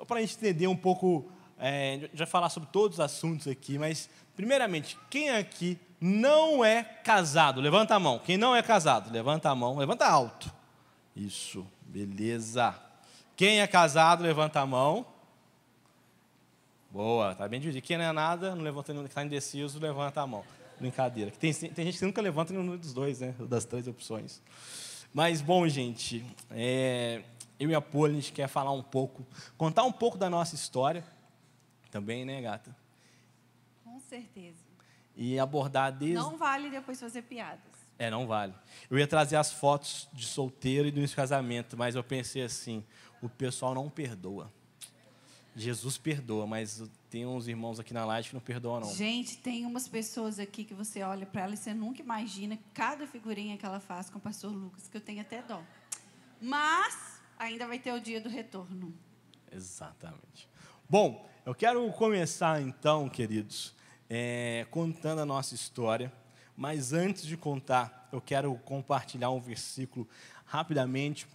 só para a gente entender um pouco, a gente vai falar sobre todos os assuntos aqui, mas, primeiramente, quem aqui não é casado? Levanta a mão. Quem não é casado? Levanta a mão, levanta alto. Isso, beleza. Quem é casado, levanta a mão. Boa, tá bem dividido. Quem não é nada, não levanta, está indeciso, levanta a mão. Brincadeira. Tem gente que nunca levanta nenhum dos dois, né? Das 3 opções. Mas, bom, gente, eu e a Poli, a gente quer falar um pouco, contar um pouco da nossa história também, né, gata? Com certeza. E abordar desde... Não vale depois fazer piadas. Não vale. Eu ia trazer as fotos de solteiro e do início de casamento, mas eu pensei assim, o pessoal não perdoa. Jesus perdoa, mas tem uns irmãos aqui na live que não perdoam, não. Gente, tem umas pessoas aqui que você olha para ela e você nunca imagina cada figurinha que ela faz com o pastor Lucas, que eu tenho até dó. Mas ainda vai ter o dia do retorno. Exatamente. Bom, eu quero começar então, queridos, contando a nossa história. Mas antes de contar, eu quero compartilhar um versículo rapidamente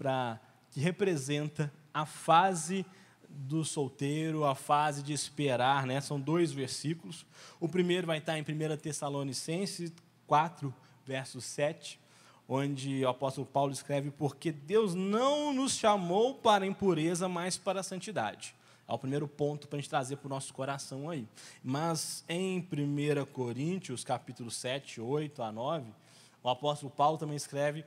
que representa a fase do solteiro, a fase de esperar, né? São 2 versículos. O primeiro vai estar em 1 Tessalonicenses 4, verso 7, onde o apóstolo Paulo escreve: porque Deus não nos chamou para a impureza, mas para a santidade. É o primeiro ponto para a gente trazer para o nosso coração aí. Mas em 1 Coríntios, capítulo 7, 8 a 9, o apóstolo Paulo também escreve: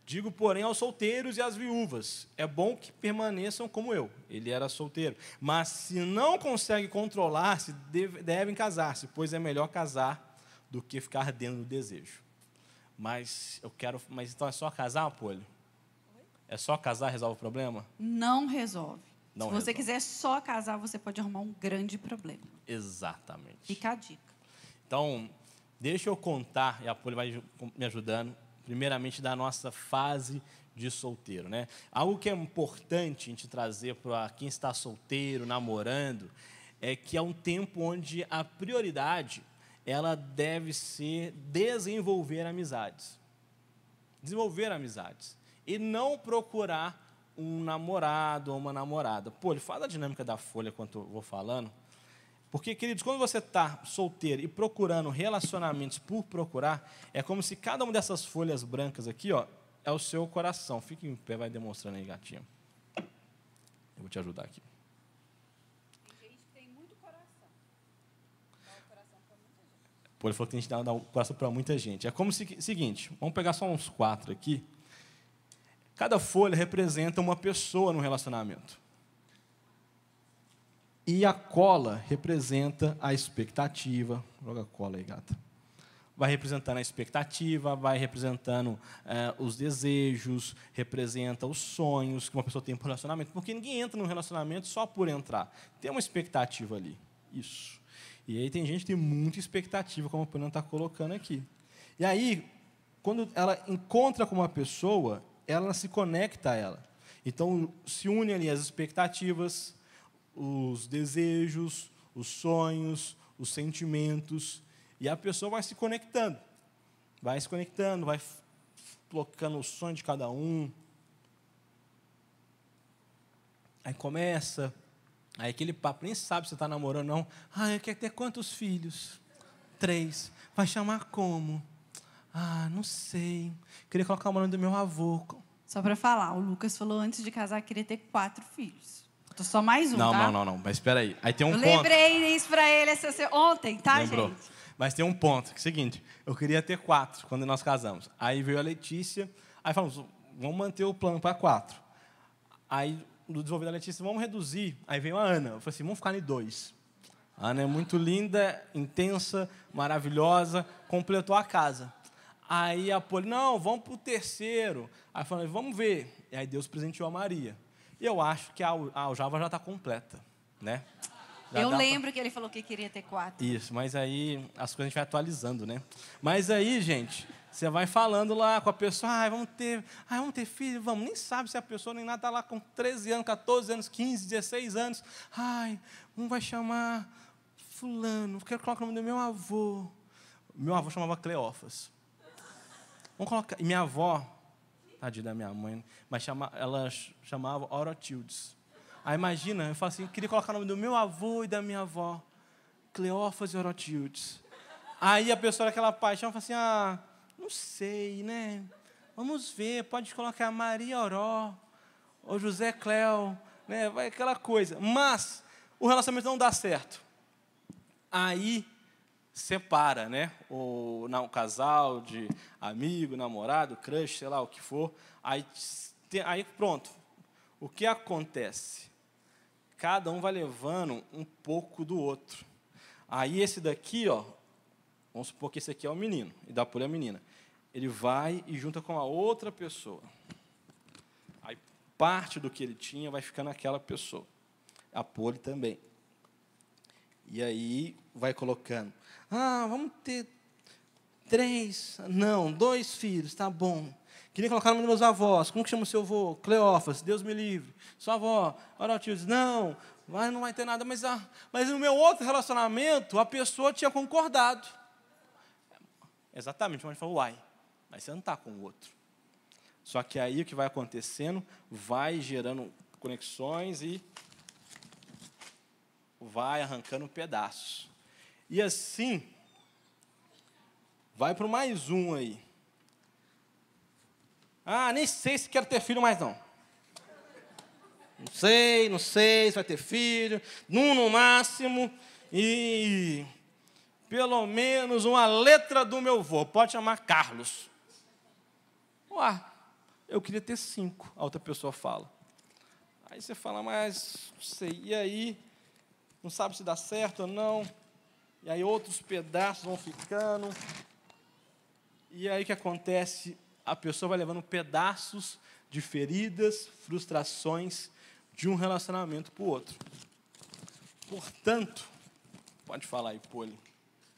digo, porém, aos solteiros e às viúvas, é bom que permaneçam como eu. Ele era solteiro. Mas se não conseguem controlar-se, devem casar-se, pois é melhor casar do que ficar ardendo no desejo. Mas então é só casar, Poli? É só casar resolve o problema? Não resolve. Não Se você resolve. quiser só casar, você pode arrumar um grande problema. Exatamente. Fica a dica. Então, deixa eu contar, e a Poli vai me ajudando, primeiramente da nossa fase de solteiro, né? Algo que é importante a gente trazer para quem está solteiro, namorando, é que é um tempo onde a prioridade ela deve ser desenvolver amizades. Desenvolver amizades. E não procurar um namorado ou uma namorada. Pô, ele fala a dinâmica da folha enquanto eu vou falando. Porque, queridos, quando você está solteiro e procurando relacionamentos por procurar, é como se cada uma dessas folhas brancas aqui, ó, é o seu coração. Fique em pé, vai demonstrando aí, gatinho. Eu vou te ajudar aqui. Tem gente que tem muito coração. Dá o coração para muita gente. Pô, ele falou que tem que dar o coração para muita gente. É como se, seguinte, vamos pegar só uns 4 aqui. Cada folha representa uma pessoa no relacionamento. E a cola representa a expectativa. Joga a cola aí, gata. Vai representando a expectativa, vai representando os desejos, representa os sonhos que uma pessoa tem para o relacionamento. Porque ninguém entra num relacionamento só por entrar. Tem uma expectativa ali. Isso. E aí tem gente que tem muita expectativa, como a Fernanda está colocando aqui. E aí, quando ela encontra com uma pessoa, ela se conecta a ela. Então, se une ali as expectativas, os desejos, os sonhos, os sentimentos, e a pessoa vai se conectando, vai colocando o sonho de cada um. Aí começa, aí aquele papo, nem sabe se você está namorando ou não. Quer ter quantos filhos? 3. Vai chamar como? Não sei. Queria colocar o nome do meu avô. Só para falar, o Lucas falou antes de casar que queria ter 4 filhos. Tô só mais um, tá? Não. Mas espera aí. Aí tem um ponto. Lembrei isso para ele ontem, tá, Lembrou. gente? Mas tem um ponto, que é o seguinte, eu queria ter 4 quando nós casamos. Aí veio a Letícia, aí falamos, vamos manter o plano para 4. Aí, no desenvolver da Letícia, vamos reduzir. Aí veio a Ana, eu falei assim, vamos ficar em 2. A Ana é muito linda, intensa, maravilhosa, completou a casa. Aí a Poli, não, vamos para o 3º. Aí falei, vamos ver. E aí Deus presenteou a Maria. E eu acho que a aljava já está completa, né? Eu lembro que ele falou que queria ter 4. Isso, mas aí as coisas a gente vai atualizando, né? Mas aí, gente, você vai falando lá com a pessoa, vamos ter filho, vamos. Nem sabe se a pessoa nem nada está lá com 13 anos, 14 anos, 15, 16 anos. Um vai chamar fulano, quero colocar o nome do meu avô. Meu avô chamava Cleófas. Vamos colocar. E minha avó, tadinha da minha mãe, mas ela chamava Orotildes. Aí imagina, eu falo assim, queria colocar o nome do meu avô e da minha avó, Cleófas e Orotildes. Aí a pessoa daquela paixão fala assim, não sei, né? Vamos ver, pode colocar Maria Oró, ou José Cléo, né? Vai aquela coisa. Mas o relacionamento não dá certo. Aí separa, né? O casal de amigo, namorado, crush, sei lá o que for. Aí pronto. O que acontece? Cada um vai levando um pouco do outro. Aí esse daqui, vamos supor que esse aqui é o menino, e da Poli é a menina. Ele vai e junta com a outra pessoa. Aí parte do que ele tinha vai ficar naquela pessoa. A Poli também. E aí vai colocando. Vamos ter 3, não, 2 filhos, tá bom. Queria colocar o nome dos meus avós. Como que chama o seu avô? Cleófas, Deus me livre. Sua avó, Orotildes, não vai ter nada. Mas no meu outro relacionamento, a pessoa tinha concordado. Exatamente, mas a gente falou, mas você não está com o outro. Só que aí o que vai acontecendo, vai gerando conexões e vai arrancando pedaços. E assim, vai para mais um aí. Nem sei se quero ter filho mais não. Não sei se vai ter filho. No máximo. E pelo menos uma letra do meu avô. Pode chamar Carlos. Eu queria ter 5. A outra pessoa fala. Aí você fala, mas não sei. E aí, não sabe se dá certo ou não. E aí outros pedaços vão ficando. E aí o que acontece? A pessoa vai levando pedaços de feridas, frustrações de um relacionamento para o outro. Portanto, pode falar aí, Poli.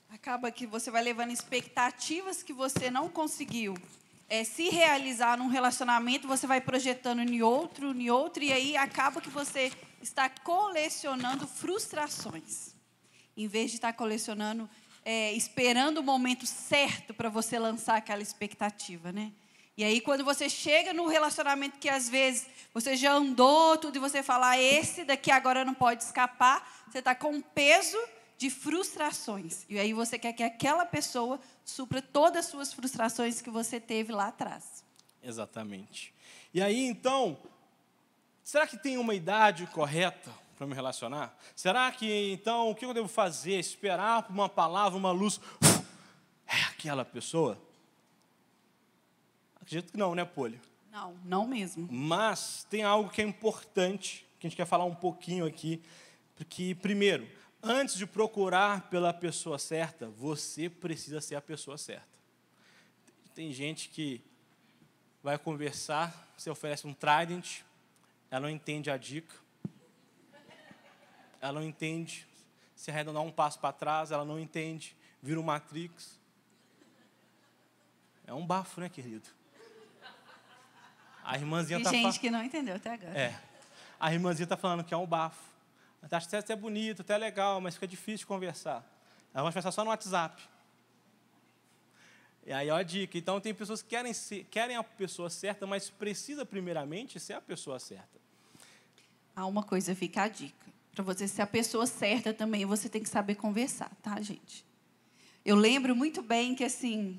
Acaba que você vai levando expectativas que você não conseguiu se realizar num relacionamento, você vai projetando em outro, e aí acaba que você está colecionando frustrações. Em vez de estar colecionando, esperando o momento certo para você lançar aquela expectativa, né? E aí, quando você chega no relacionamento que, às vezes, você já andou tudo e você fala, esse daqui agora não pode escapar, você está com um peso de frustrações. E aí você quer que aquela pessoa supra todas as suas frustrações que você teve lá atrás. Exatamente. E aí, então, será que tem uma idade correta para me relacionar? Será que, então, o que eu devo fazer? Esperar por uma palavra, uma luz? É aquela pessoa? Acredito que não, né, Poli? Não mesmo. Mas tem algo que é importante, que a gente quer falar um pouquinho aqui. Porque, primeiro, antes de procurar pela pessoa certa, você precisa ser a pessoa certa. Tem gente que vai conversar, você oferece um Trident, ela não entende a dica, ela não entende se arredondar um passo para trás, ela não entende, vira um Matrix. É um bafo, né, querido? A irmãzinha Tem gente que não entendeu até agora. A irmãzinha está falando que é um bafo. Ela acha até bonito, até legal, mas fica difícil de conversar. Ela vai conversar só no WhatsApp. E aí, ó a dica. Então, tem pessoas que querem a pessoa certa, mas precisa, primeiramente, ser a pessoa certa. Há uma coisa, fica a dica. Para você ser a pessoa certa também, você tem que saber conversar, tá, gente? Eu lembro muito bem que, assim,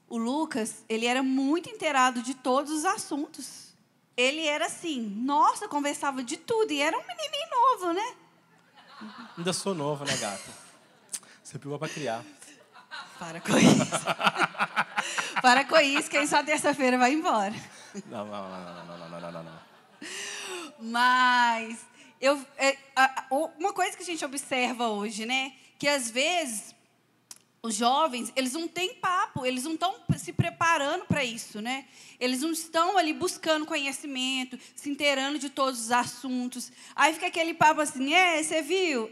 o Lucas, ele era muito inteirado de todos os assuntos. Ele era assim, nossa, conversava de tudo. E era um menininho novo, né? Ainda sou novo, né, gata? Você pegou para criar. Para com isso. Para com isso, quem só terça-feira vai embora. Não. Mas, uma coisa que a gente observa hoje, né? Que às vezes, os jovens, eles não têm papo, eles não estão se preparando para isso, né? Eles não estão ali buscando conhecimento, se inteirando de todos os assuntos. Aí fica aquele papo assim, você viu?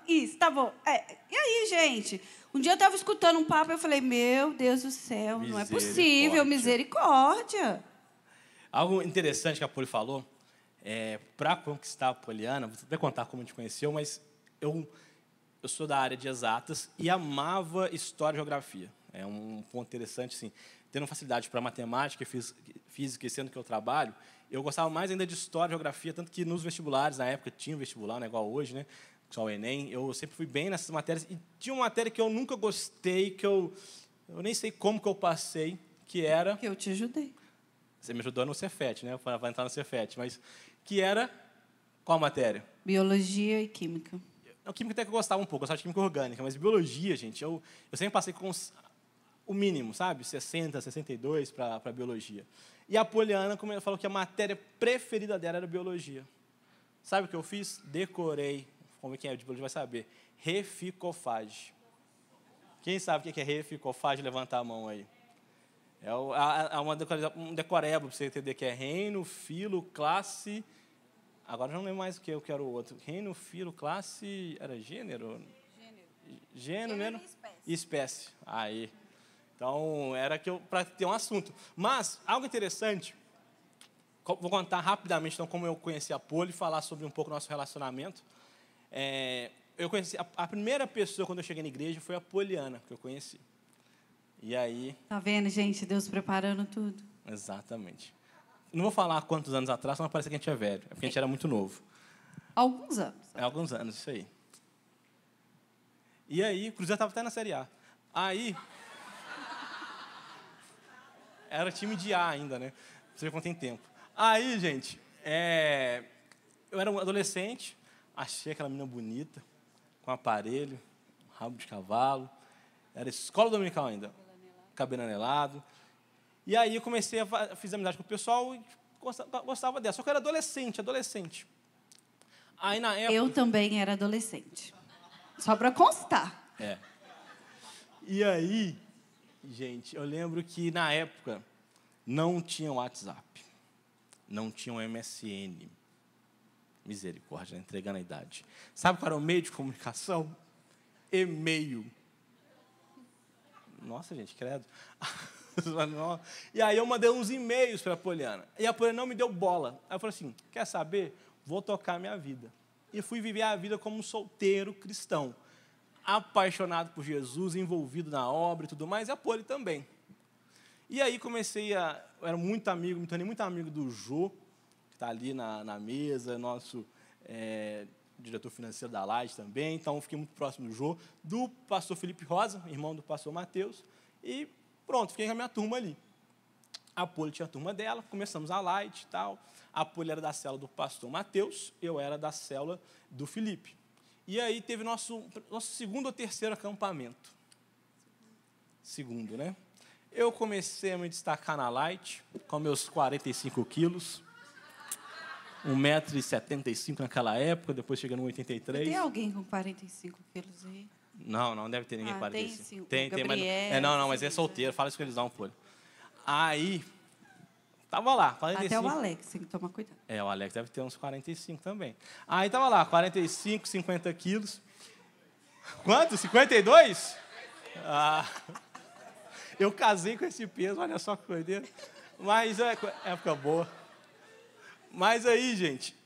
Isso, tá bom. E aí, gente? Um dia eu estava escutando um papo e eu falei, meu Deus do céu, não é possível, misericórdia. Algo interessante que a Poli falou, para conquistar a Poliana, vou até contar como a gente conheceu, mas eu sou da área de exatas e amava história e geografia. É um ponto interessante, assim. tendo facilidade para matemática e física, sendo que eu trabalho, eu gostava mais ainda de história, geografia, tanto que nos vestibulares, na época tinha vestibular, não é igual hoje, né? Só o Enem, eu sempre fui bem nessas matérias. E tinha uma matéria que eu nunca gostei, que eu nem sei como que eu passei, que era... Que eu te ajudei. Você me ajudou no Cefet, né? Vai entrar no Cefet, mas que era qual matéria? Biologia e química. A química até que eu gostava um pouco, eu gostava de química orgânica, mas biologia, gente, eu sempre passei com o mínimo, sabe? 60, 62 para biologia. E a Poliana, como ela falou que a matéria preferida dela era biologia. Sabe o que eu fiz? Decorei. Vamos ver quem é de biologia vai saber. Reficofage. Quem sabe o que é reficofage? Levanta a mão aí. É um decoreba, para você entender que é reino, filo, classe... Agora eu não lembro mais o que eu quero o outro. Reino, filo, classe... Era gênero? Gênero, né? E espécie. Aí. Então, era para ter um assunto. Mas, algo interessante, vou contar rapidamente então, como eu conheci a Poli, falar sobre um pouco do nosso relacionamento. Eu conheci a primeira pessoa, quando eu cheguei na igreja, foi a Poliana, que eu conheci. E aí... Tá vendo, gente? Deus preparando tudo. Exatamente. Não vou falar quantos anos atrás, senão parece que a gente é velho. É porque a gente era muito novo. Alguns anos. Alguns anos, isso aí. E aí, o Cruzeiro estava até na Série A. Aí... Era time de A ainda, né? Não sei quanto tem tempo. Aí, gente, eu era um adolescente, achei aquela menina bonita, com aparelho, rabo de cavalo. Era escola dominical ainda, cabelo anelado. E aí eu fiz amizade com o pessoal e gostava dela. Só que eu era adolescente. Aí, na época... Eu também era adolescente. Só para constar. E aí... Gente, eu lembro que, na época, não tinha WhatsApp, não tinha o MSN. Misericórdia, entregando a idade. Sabe qual era o meio de comunicação? E-mail. Nossa, gente, credo. E aí eu mandei uns e-mails para a Poliana. E a Poliana não me deu bola. Aí eu falei assim, quer saber? Vou tocar minha vida. E fui viver a vida como um solteiro cristão. Apaixonado por Jesus, envolvido na obra e tudo mais, e a Poli também. E aí eu era muito amigo, me tornei muito amigo do Jô, que está ali na mesa, nosso diretor financeiro da Light também, então fiquei muito próximo do Jô, do pastor Felipe Rosa, irmão do pastor Mateus, e pronto, fiquei com a minha turma ali. A Poli tinha a turma dela, começamos a Light e tal, a Poli era da célula do pastor Mateus, eu era da célula do Felipe. E aí teve nosso segundo ou terceiro acampamento. Segundo, né? Eu comecei a me destacar na Light, com meus 45 quilos, 1,75 m naquela época, depois chegando no 83. Tem alguém com 45 quilos aí? Não deve ter ninguém com 45. Tem, mas mas é solteiro, fala isso com eles não, pô. Aí, tava lá, 45. Até o Alex, tem que tomar cuidado. O Alex deve ter uns 45 também. Aí tava lá, 45, 50 quilos. Quanto? 52? Eu casei com esse peso, olha só que doideira. Mas é época boa. Mas aí, gente,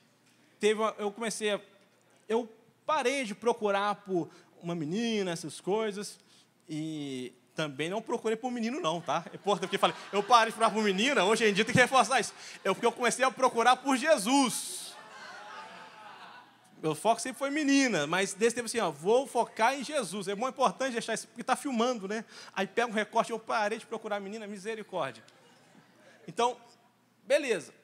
eu parei de procurar por uma menina, essas coisas, e também não procurei por menino, não, tá? É importante, porque eu parei de procurar por menina, hoje em dia tem que reforçar isso. Porque eu comecei a procurar por Jesus. Meu foco sempre foi menina, mas desse tempo assim, vou focar em Jesus. É muito importante deixar isso, porque está filmando, né? Aí pega um recorte, eu parei de procurar menina, misericórdia. Então, beleza.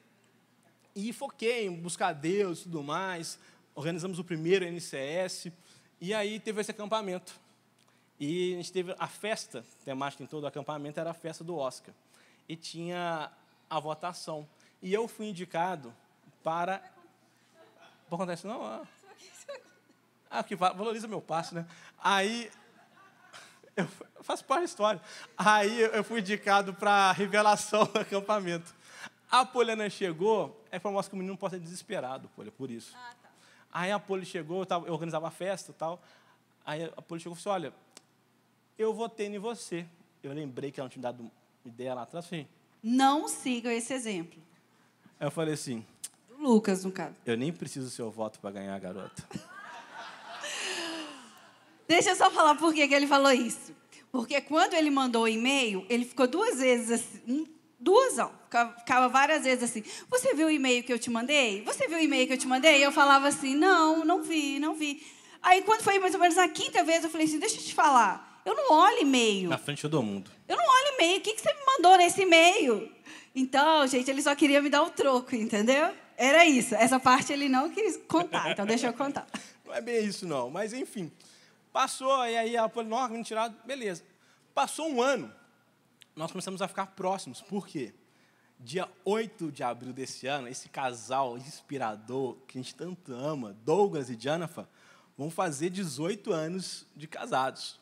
E foquei em buscar Deus e tudo mais. Organizamos o primeiro NCS. E aí teve esse acampamento. E a gente teve a festa temática em todo o acampamento, era a festa do Oscar. E tinha a votação. E eu fui indicado para... Não acontece não? Que valoriza meu passe, né? Aí, eu faço parte da história. Aí eu fui indicado para a revelação do acampamento. A Poliana chegou, falou que o menino não pode ser desesperado, Poli, por isso. Tá. Aí a Poli chegou, eu organizava a festa e tal. Aí a Poli chegou e falou assim, olha, eu votei em você. Eu lembrei que ela tinha dado uma ideia lá atrás. Assim, não sigam esse exemplo. Aí eu falei assim... Lucas, no caso. Eu nem preciso do seu voto para ganhar, garota. Deixa eu só falar por que ele falou isso. Porque quando ele mandou o e-mail, ele ficou 2 vezes assim, ficava várias vezes assim, você viu o e-mail que eu te mandei? Você viu o e-mail que eu te mandei? E eu falava assim, não vi. Aí, quando foi mais ou menos na 5ª vez, eu falei assim, deixa eu te falar, eu não olho e-mail. Na frente de todo mundo. Eu não olho e-mail, o que você me mandou nesse e-mail? Então, gente, ele só queria me dar o troco, entendeu? Era isso, essa parte ele não quis contar, então deixa eu contar. Não é bem isso, não, mas enfim. Passou, e aí ela falou, não, tirado, beleza. Passou um ano, nós começamos a ficar próximos. Por quê? Dia 8 de abril desse ano, esse casal inspirador, que a gente tanto ama, Douglas e Janafa, vão fazer 18 anos de casados.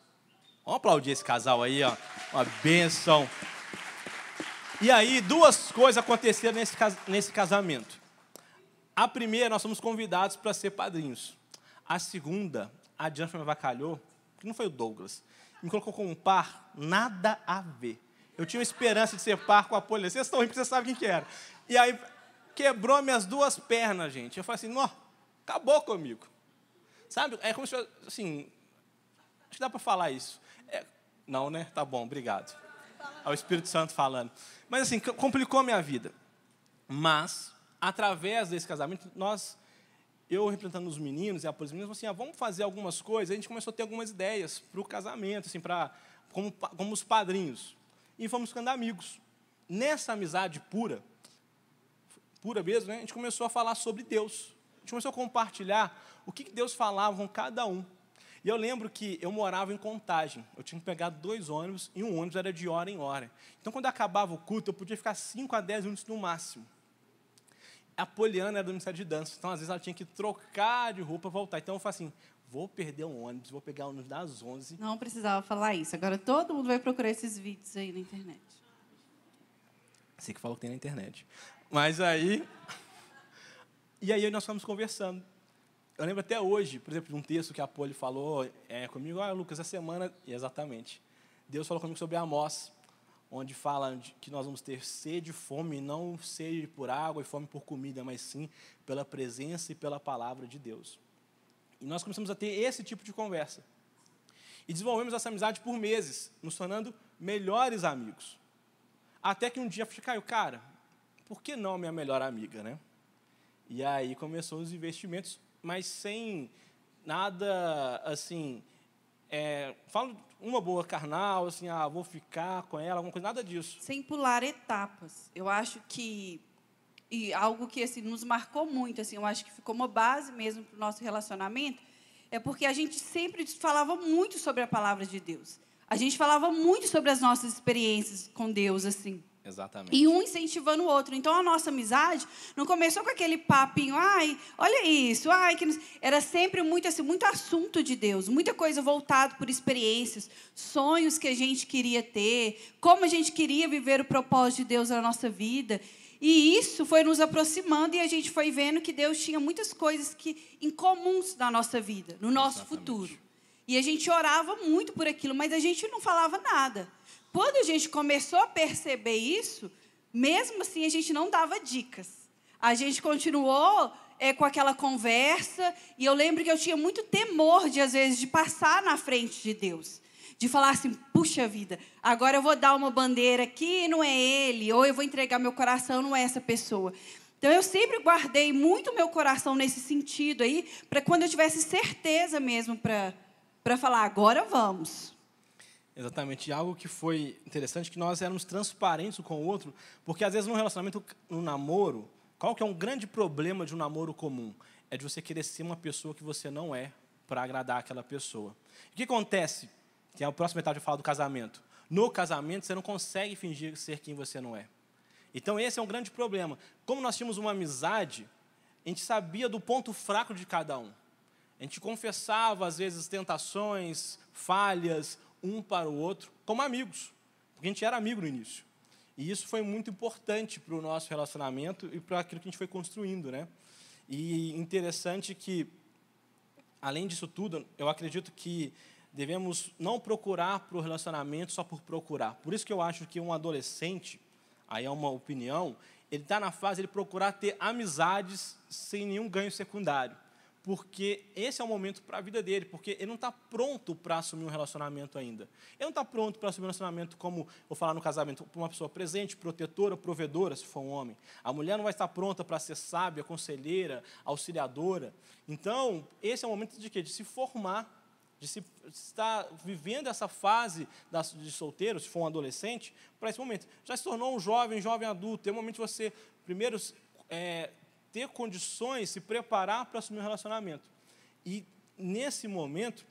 Vamos aplaudir esse casal aí, ó. Uma bênção. E aí, 2 coisas aconteceram nesse casamento. A primeira, nós fomos convidados para ser padrinhos. A segunda, a Janafa me avacalhou, que não foi o Douglas, me colocou com um par, nada a ver. Eu tinha uma esperança de ser par com a Poliana. Vocês estão rindo porque vocês sabem quem que era. E aí, quebrou minhas 2 pernas, gente. Eu falei assim, não, acabou comigo. Sabe, é como se, assim, acho que dá para falar isso. Não, né? Tá bom, obrigado. É o Espírito Santo falando. Mas, assim, complicou a minha vida. Mas, através desse casamento, eu representando os meninos e a Poliana, meninos, assim, vamos fazer algumas coisas. A gente começou a ter algumas ideias para o casamento, assim, como os padrinhos. E fomos ficando amigos. Nessa amizade pura mesmo, né, a gente começou a falar sobre Deus. A gente começou a compartilhar o que Deus falava com cada um. E eu lembro que eu morava em Contagem. Eu tinha que pegar 2 ônibus, e um ônibus era de hora em hora. Então, quando acabava o culto, eu podia ficar 5 a 10 minutos no máximo. A Poliana era do Ministério de Dança, então, às vezes, ela tinha que trocar de roupa e voltar. Então, eu falei assim, vou perder um ônibus, vou pegar o ônibus das 11. Não precisava falar isso. Agora todo mundo vai procurar esses vídeos aí na internet. Sei que falou que tem na internet. Mas aí... E aí nós fomos conversando. Eu lembro até hoje, por exemplo, de um texto que a Poli falou comigo, Lucas, essa semana, e exatamente, Deus falou comigo sobre Amós, onde fala que nós vamos ter sede e fome, não sede por água e fome por comida, mas sim pela presença e pela palavra de Deus. E nós começamos a ter esse tipo de conversa. E desenvolvemos essa amizade por meses, nos tornando melhores amigos. Até que um dia caiu, cara, por que não minha melhor amiga, né? E aí começou os investimentos, mas sem nada, assim, falo uma boa carnal, assim, vou ficar com ela, alguma coisa, nada disso. Sem pular etapas. Eu acho que, e algo que assim, nos marcou muito, assim, eu acho que ficou uma base mesmo para o nosso relacionamento, é porque a gente sempre falava muito sobre a palavra de Deus. A gente falava muito sobre as nossas experiências com Deus, assim. Exatamente. E um incentivando o outro. Então, a nossa amizade não começou com aquele papinho, olha isso, que... Era sempre muito, assim, muito assunto de Deus, muita coisa voltada por experiências, sonhos que a gente queria ter, como a gente queria viver o propósito de Deus na nossa vida. E isso foi nos aproximando e a gente foi vendo que Deus tinha muitas coisas incomuns na nossa vida, no nosso futuro. E a gente orava muito por aquilo, mas a gente não falava nada. Quando a gente começou a perceber isso, mesmo assim, a gente não dava dicas. A gente continuou com aquela conversa, e eu lembro que eu tinha muito temor, às vezes, de passar na frente de Deus. De falar assim, puxa vida, agora eu vou dar uma bandeira aqui, não é ele, ou eu vou entregar meu coração, não é essa pessoa. Então, eu sempre guardei muito meu coração nesse sentido aí, para quando eu tivesse certeza mesmo para falar, agora vamos. Exatamente. E algo que foi interessante, que nós éramos transparentes um com o outro, porque, às vezes, num relacionamento, num namoro, qual que é um grande problema de um namoro comum? É de você querer ser uma pessoa que você não é, para agradar aquela pessoa. O que acontece? Que é a próxima etapa de falar do casamento. No casamento, você não consegue fingir ser quem você não é. Então, esse é um grande problema. Como nós tínhamos uma amizade, a gente sabia do ponto fraco de cada um. A gente confessava, às vezes, tentações, falhas, um para o outro, como amigos. Porque a gente era amigo no início. E isso foi muito importante para o nosso relacionamento e para aquilo que a gente foi construindo, né? E interessante que, além disso tudo, eu acredito que devemos não procurar para o relacionamento só por procurar. Por isso que eu acho que um adolescente, aí é uma opinião, ele está na fase de procurar ter amizades sem nenhum ganho secundário. porque esse é o momento para a vida dele, porque ele não está pronto para assumir um relacionamento ainda. Ele não está pronto para assumir um relacionamento, como vou falar no casamento, para uma pessoa presente, protetora, provedora, se for um homem. A mulher não vai estar pronta para ser sábia, conselheira, auxiliadora. Então, esse é o momento de quê? De se formar, de se estar vivendo essa fase de solteiro, se for um adolescente, para esse momento. Já se tornou um jovem adulto, é o momento de você, primeiro, ter condições, se preparar para assumir um relacionamento. E, nesse momento,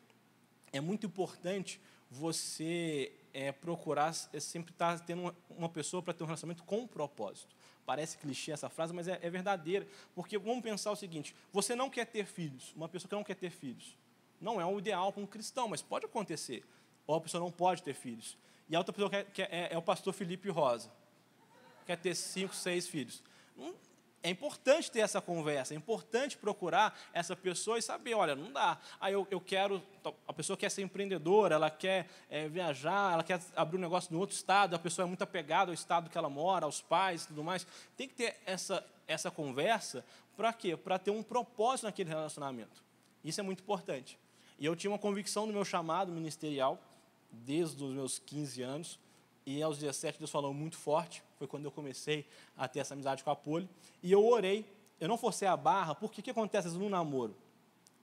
é muito importante você procurar sempre estar tendo uma pessoa para ter um relacionamento com um propósito. Parece clichê essa frase, mas é verdadeira. Porque vamos pensar o seguinte, você não quer ter filhos, uma pessoa que não quer ter filhos, não é o ideal para um cristão, mas pode acontecer. Ou a pessoa não pode ter filhos. E a outra pessoa é o pastor Felipe Rosa, quer ter 5, 6 filhos. É importante ter essa conversa, é importante procurar essa pessoa e saber, olha, não dá. Aí eu quero, a pessoa quer ser empreendedora, ela quer viajar, ela quer abrir um negócio em outro estado, a pessoa é muito apegada ao estado que ela mora, aos pais e tudo mais. Tem que ter essa conversa para quê? Para ter um propósito naquele relacionamento. Isso é muito importante. E eu tinha uma convicção no meu chamado ministerial, desde os meus 15 anos, e aos 17 Deus falou muito forte, foi quando eu comecei a ter essa amizade com a Poli, e eu orei, eu não forcei a barra, porque o que acontece no namoro?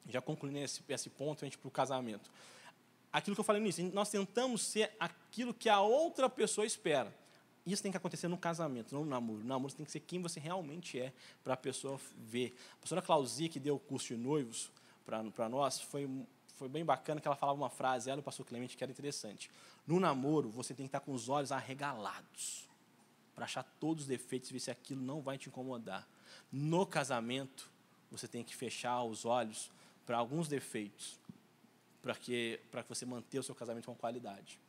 Já concluindo esse ponto, a gente para o casamento. Aquilo que eu falei no início, nós tentamos ser aquilo que a outra pessoa espera. Isso tem que acontecer no casamento, não no namoro. No namoro você tem que ser quem você realmente é, para a pessoa ver. A pastora Clausia, que deu o curso de noivos para nós, foi bem bacana que ela falava uma frase, ela e o pastor Clemente, que era interessante. No namoro, você tem que estar com os olhos arregalados, para achar todos os defeitos e ver se aquilo não vai te incomodar. No casamento, você tem que fechar os olhos para alguns defeitos, para que você mantenha o seu casamento com qualidade.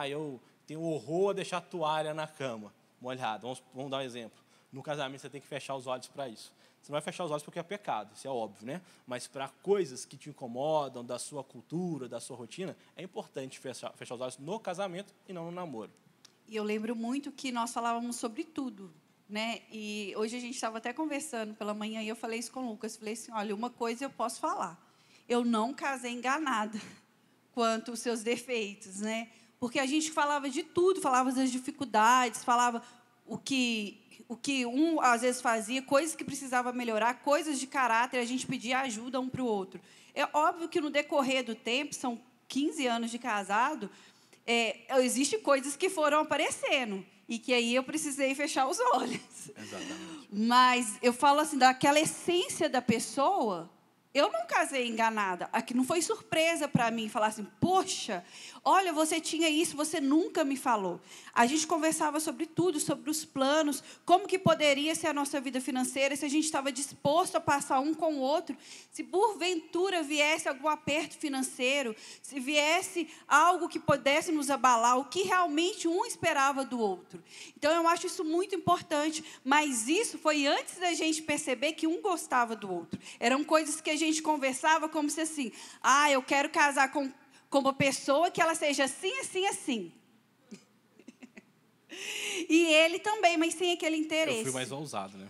Eu tenho horror a deixar a toalha na cama, molhada. Vamos dar um exemplo. No casamento, você tem que fechar os olhos para isso. Você não vai fechar os olhos porque é pecado, isso é óbvio, né? Mas para coisas que te incomodam, da sua cultura, da sua rotina, é importante fechar os olhos no casamento e não no namoro. E eu lembro muito que nós falávamos sobre tudo, né? E hoje a gente estava até conversando pela manhã e eu falei isso com o Lucas. Falei assim, olha, uma coisa eu posso falar. Eu não casei enganada quanto aos seus defeitos, né? Porque a gente falava de tudo, falava das dificuldades, falava o que um às vezes fazia, coisas que precisava melhorar, coisas de caráter, a gente pedia ajuda um para o outro. É óbvio que no decorrer do tempo, são 15 anos de casado, existem coisas que foram aparecendo e que aí eu precisei fechar os olhos. Exatamente. Mas eu falo assim, daquela essência da pessoa, eu não casei enganada. Aqui não foi surpresa para mim falar assim, poxa, olha, você tinha isso, você nunca me falou. A gente conversava sobre tudo, sobre os planos, como que poderia ser a nossa vida financeira, se a gente estava disposto a passar um com o outro, se porventura viesse algum aperto financeiro, se viesse algo que pudesse nos abalar, o que realmente um esperava do outro. Então, eu acho isso muito importante, mas isso foi antes da gente perceber que um gostava do outro. Eram coisas que a gente conversava como se assim, eu quero casar com uma pessoa que ela seja assim, assim, assim. E ele também, mas sem aquele interesse. Eu fui mais ousado, né?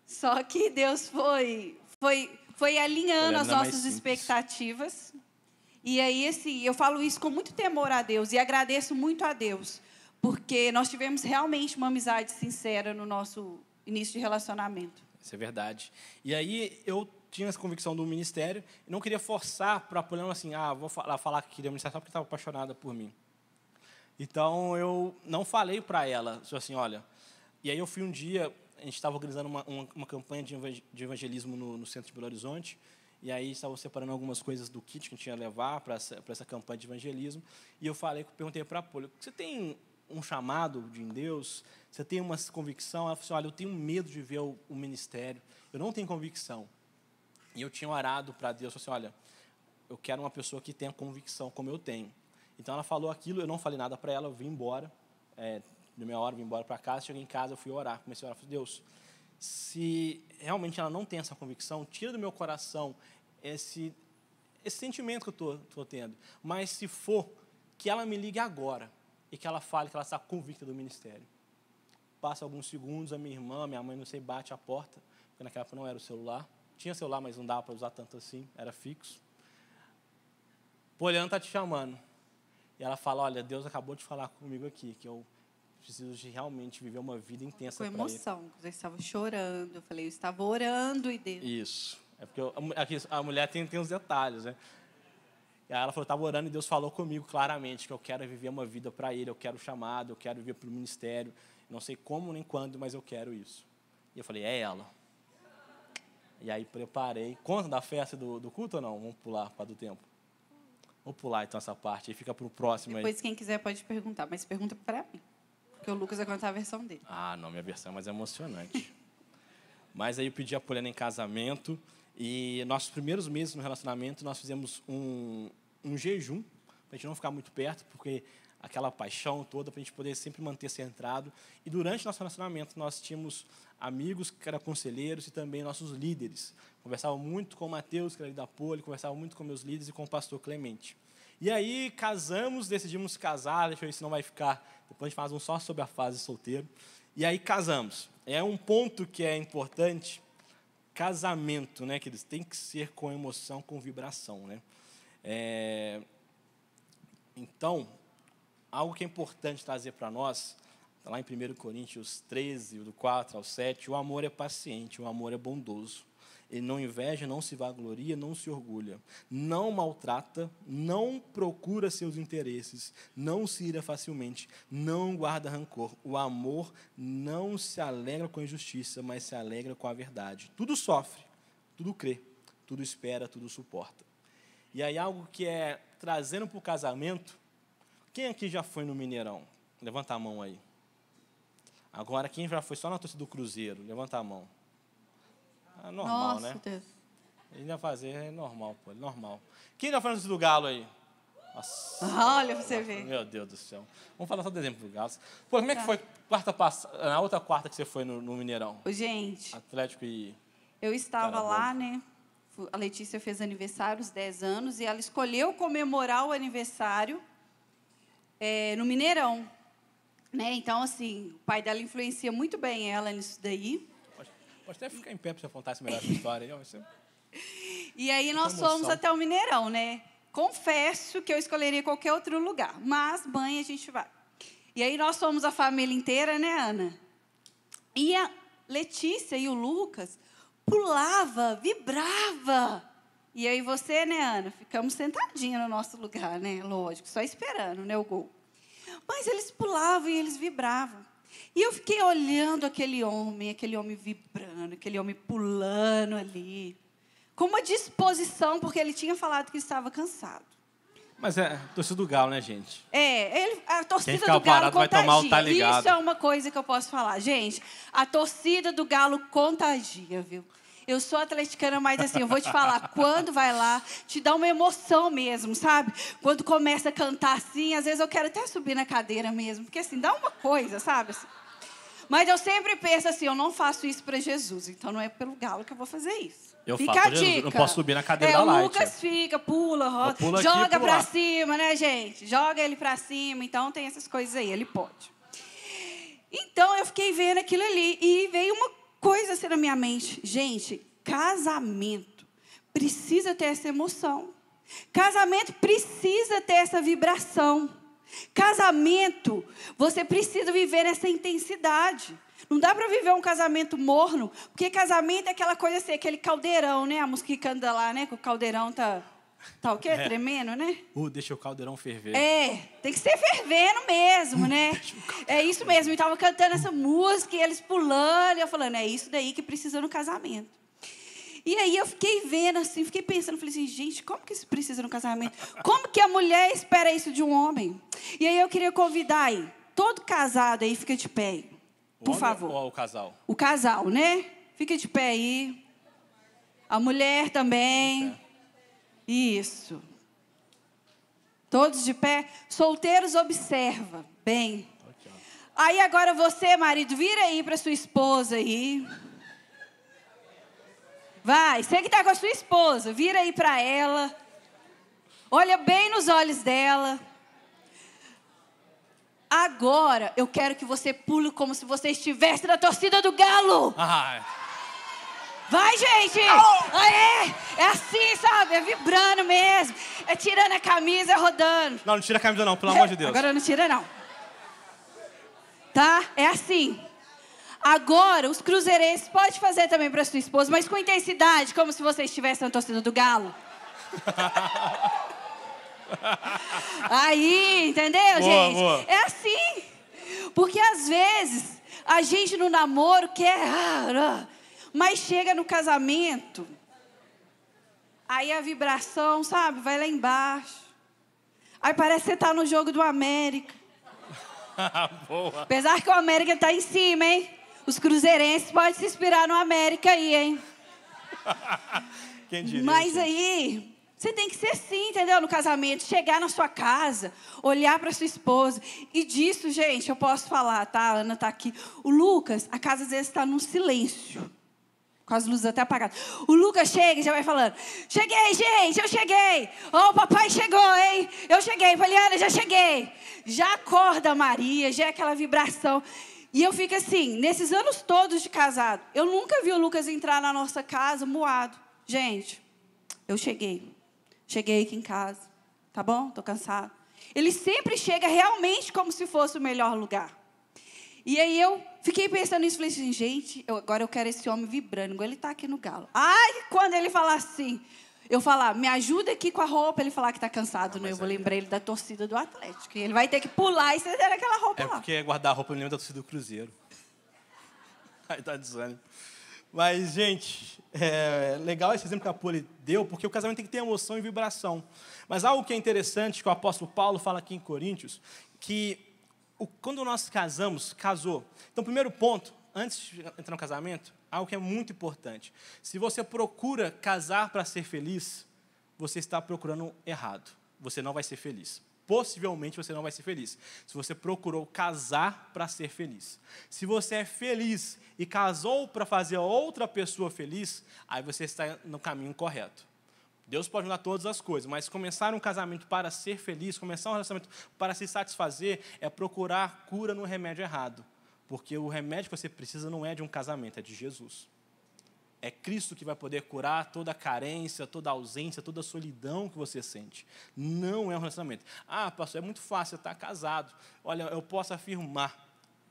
Só que Deus foi alinhando as nossas expectativas. E aí, assim, eu falo isso com muito temor a Deus e agradeço muito a Deus, porque nós tivemos realmente uma amizade sincera no nosso início de relacionamento. Isso é verdade. E aí, eu tinha essa convicção do ministério e não queria forçar para a Poliana assim, vou falar que queria ministério só porque estava apaixonada por mim. Então, eu não falei para ela, assim, olha... E aí eu fui um dia, a gente estava organizando uma campanha de evangelismo no centro de Belo Horizonte, e aí estavam separando algumas coisas do kit que a gente ia levar para essa campanha de evangelismo, e eu perguntei para a Poli, você tem um chamado de Deus? Você tem uma convicção? Ela falou assim, olha, eu tenho medo de ver o ministério, eu não tenho convicção. E eu tinha orado para Deus, assim, olha, eu quero uma pessoa que tenha convicção como eu tenho. Então, ela falou aquilo, eu não falei nada para ela, eu vim embora, de meia hora, vim embora para casa, cheguei em casa, eu fui orar, comecei a orar, falei, Deus, se realmente ela não tem essa convicção, tira do meu coração esse sentimento que eu estou tendo, mas se for, que ela me ligue agora, e que ela fale que ela está convicta do ministério. Passa alguns segundos, a minha irmã, minha mãe, não sei, bate a porta, porque naquela época não era o celular, Tinha celular, mas não dava para usar tanto assim, era fixo. Poliana está te chamando. E ela fala, olha, Deus acabou de falar comigo aqui, que eu preciso de realmente viver uma vida intensa para ele. Com emoção, eu estava chorando, eu falei, eu estava orando e Deus... Isso. É porque a mulher tem os detalhes, né? E aí ela falou, eu estava orando e Deus falou comigo claramente que eu quero viver uma vida para ele, eu quero o chamado, eu quero viver para o ministério. Não sei como nem quando, mas eu quero isso. E eu falei, é ela. E aí preparei. Conta da festa do culto ou não? Vamos pular para do tempo. Vamos pular então essa parte e fica para o próximo. Depois, quem quiser pode perguntar, mas pergunta para mim. Porque o Lucas vai contar a versão dele. Ah, não, minha versão é mais emocionante. Mas aí eu pedi a Poliana em casamento. E nossos primeiros meses no relacionamento, nós fizemos um jejum, para a gente não ficar muito perto, porque aquela paixão toda, para a gente poder sempre manter centrado. E durante nosso relacionamento, nós tínhamos amigos que eram conselheiros e também nossos líderes. Conversava muito com o Matheus, que era da Poli, conversava muito com meus líderes e com o pastor Clemente. E aí, casamos, decidimos casar, deixa eu ver se não vai ficar... Depois a gente faz um só sobre a fase solteiro. E aí, casamos. É um ponto que é importante, casamento, né, queridos? Tem que ser com emoção, com vibração, né? Então, algo que é importante trazer para nós, está lá em 1 Coríntios 13, do 4 ao 7, o amor é paciente, o amor é bondoso. Ele não inveja, não se vangloria, não se orgulha, não maltrata, não procura seus interesses, não se ira facilmente, não guarda rancor. O amor não se alegra com a injustiça, mas se alegra com a verdade. Tudo sofre, tudo crê, tudo espera, tudo suporta. E aí algo que é trazendo para o casamento, quem aqui já foi no Mineirão? Levanta a mão aí. Agora, quem já foi só na torcida do Cruzeiro? Levanta a mão. É normal, Nossa, né? Deus. Ele ia fazer, é normal, pô, é normal. Quem já foi na torcida do Galo aí? Nossa, Olha pra você ver. meu Deus do céu. Vamos falar só do exemplo do Galo. Pô, como é que foi a outra quarta que você foi no Mineirão? Gente, Atlético e... eu estava Caramba. lá, né? A Letícia fez aniversário, os 10 anos, e ela escolheu comemorar o aniversário no Mineirão. Né? Então, assim, o pai dela influencia muito bem ela nisso daí. Pode até ficar em pé para você contar essa melhor história aí. Você... E aí nós fomos até o Mineirão, né? Confesso que eu escolheria qualquer outro lugar, mas banho a gente vai. E aí nós fomos a família inteira, né, Ana? E a Letícia e o Lucas pulava, vibrava. E aí você, né, Ana? Ficamos sentadinhos no nosso lugar, né? Lógico, só esperando, né, o gol. Mas eles pulavam e eles vibravam. E eu fiquei olhando aquele homem vibrando, aquele homem pulando ali, com uma disposição, porque ele tinha falado que estava cansado. Mas é torcida do Galo, né, gente? A torcida do Galo parado vai tomar o tá contagia. ligado. Isso é uma coisa que eu posso falar. Gente, a torcida do Galo contagia, viu? Eu sou atleticana, mas assim, eu vou te falar, quando vai lá, te dá uma emoção mesmo, sabe? Quando começa a cantar assim, às vezes eu quero até subir na cadeira mesmo, porque assim, dá uma coisa, sabe? Assim. Mas eu sempre penso assim, eu não faço isso para Jesus, então não é pelo Galo que eu vou fazer isso. Fica a dica. Eu não posso subir na cadeira da Light. O Lucas fica, pula, roda, joga para cima, né, gente? Joga ele para cima, então tem essas coisas aí, ele pode. Então eu fiquei vendo aquilo ali e veio uma coisa assim na minha mente. Gente, casamento precisa ter essa emoção. Casamento precisa ter essa vibração. Casamento, você precisa viver essa intensidade. Não dá para viver um casamento morno, porque casamento é aquela coisa assim, aquele caldeirão, né? A música que canta lá, né? Que o caldeirão tá o quê? Tremendo, né? Deixa o caldeirão ferver. Tem que ser fervendo mesmo, né? É isso mesmo. E tava cantando essa música e eles pulando, e eu falando, é isso daí que precisa no casamento. E aí eu fiquei vendo assim, fiquei pensando, falei assim, gente, como que isso precisa no casamento? Como que a mulher espera isso de um homem? E aí eu queria convidar aí, todo casado aí, fica de pé aí, por favor. Ou o casal? O casal, né? Fica de pé aí. A mulher também. Isso. Todos de pé. Solteiros, observa. Bem. Aí agora você, marido, vira aí para sua esposa aí. Vai, você que está com a sua esposa, vira aí para ela. Olha bem nos olhos dela. Agora, eu quero que você pule como se você estivesse na torcida do Galo. Vai, gente! Aê! É assim, sabe? É vibrando mesmo. É tirando a camisa, é rodando. Não tira a camisa não, pelo amor de Deus. Agora não tira, não. Tá? É assim. Agora, os cruzeirenses pode fazer também para sua esposa, mas com intensidade, como se você estivesse na torcida do Galo. Aí, entendeu, gente? Boa. É assim. Porque às vezes a gente no namoro quer, mas chega no casamento, aí a vibração, sabe, vai lá embaixo. Aí parece que você tá no jogo do América. Boa. Apesar que o América tá em cima, hein? Os cruzeirenses podem se inspirar no América aí, hein? Quem diria, Mas gente? aí, você tem que ser assim, entendeu? No casamento, chegar na sua casa, olhar para sua esposa. E disso, gente, eu posso falar, tá? A Ana tá aqui. O Lucas, a casa às vezes está num silêncio. Com as luzes até apagadas. O Lucas chega e já vai falando: cheguei, gente, eu cheguei. Ó, o papai chegou, hein? Eu cheguei, Poliana, já cheguei. Já acorda a Maria, já é aquela vibração. E eu fico assim, nesses anos todos de casado, eu nunca vi o Lucas entrar na nossa casa moado. Gente, eu cheguei. Cheguei aqui em casa, tá bom? Tô cansado. Ele sempre chega realmente como se fosse o melhor lugar. E aí eu fiquei pensando nisso, falei assim, gente, agora eu quero esse homem vibrando, igual ele tá aqui no Galo. Ai, quando ele falar assim, eu falar, me ajuda aqui com a roupa, ele falar que tá cansado, né? Eu vou lembrar ele da torcida do Atlético. E ele vai ter que pular e estender aquela roupa lá. É porque guardar a roupa lembra da torcida do Cruzeiro. Aí tá dizendo. Mas, gente, é legal esse exemplo que a Poli deu, porque o casamento tem que ter emoção e vibração. Mas algo que é interessante, que o apóstolo Paulo fala aqui em Coríntios, que quando nós casou. Então, primeiro ponto, antes de entrar no casamento, algo que é muito importante. Se você procura casar para ser feliz, você está procurando errado. Você não vai ser feliz. Possivelmente você não vai ser feliz. Se você procurou casar para ser feliz. Se você é feliz e casou para fazer outra pessoa feliz, aí você está no caminho correto. Deus pode mudar todas as coisas, mas começar um casamento para ser feliz, começar um relacionamento para se satisfazer, é procurar cura no remédio errado. Porque o remédio que você precisa não é de um casamento, é de Jesus. É Cristo que vai poder curar toda a carência, toda a ausência, toda a solidão que você sente. Não é um relacionamento. Ah, pastor, é muito fácil, estar casado. Olha, eu posso afirmar.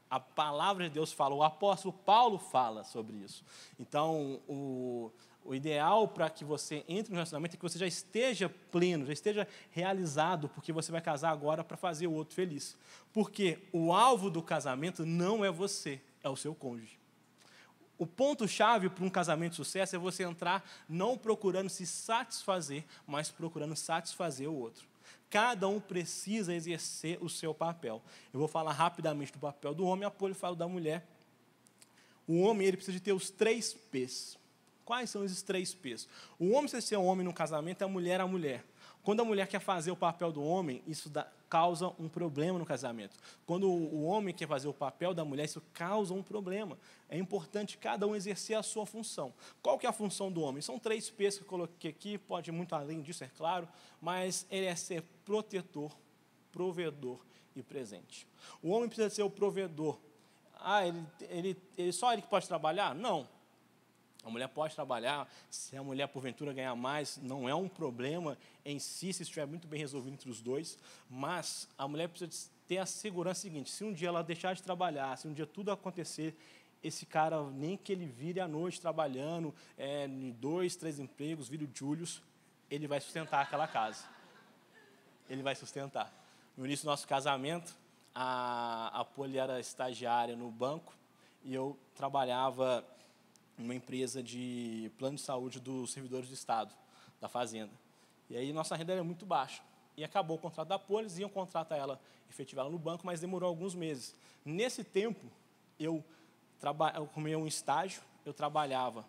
A palavra de Deus fala, o apóstolo Paulo fala sobre isso. Então, o ideal para que você entre no relacionamento é que você já esteja pleno, já esteja realizado, porque você vai casar agora para fazer o outro feliz. Porque o alvo do casamento não é você, é o seu cônjuge. O ponto-chave para um casamento de sucesso é você entrar não procurando se satisfazer, mas procurando satisfazer o outro. Cada um precisa exercer o seu papel. Eu vou falar rapidamente do papel do homem, a Poli fala da mulher. O homem ele precisa de ter os 3 P's. Quais são esses 3 P's? O homem precisa ser um homem no casamento, a mulher. Quando a mulher quer fazer o papel do homem, isso causa um problema no casamento. Quando o homem quer fazer o papel da mulher, isso causa um problema. É importante cada um exercer a sua função. Qual que é a função do homem? São 3 P's que eu coloquei aqui, pode ir muito além disso, é claro, mas ele é ser protetor, provedor e presente. O homem precisa ser o provedor. Só ele que pode trabalhar? Não. A mulher pode trabalhar, se a mulher, porventura, ganhar mais, não é um problema em si, se estiver muito bem resolvido entre os dois, mas a mulher precisa ter a segurança seguinte, se um dia ela deixar de trabalhar, se um dia tudo acontecer, esse cara, nem que ele vire à noite trabalhando, em 2, 3 empregos, vire o Julius, ele vai sustentar aquela casa. Ele vai sustentar. No início do nosso casamento, a Poli era estagiária no banco e eu trabalhava numa empresa de plano de saúde dos servidores do Estado, da Fazenda. E aí nossa renda era muito baixa. E acabou o contrato da Poli, iam contratar ela, efetivar ela no banco, mas demorou alguns meses. Nesse tempo, eu arrumei um estágio, eu trabalhava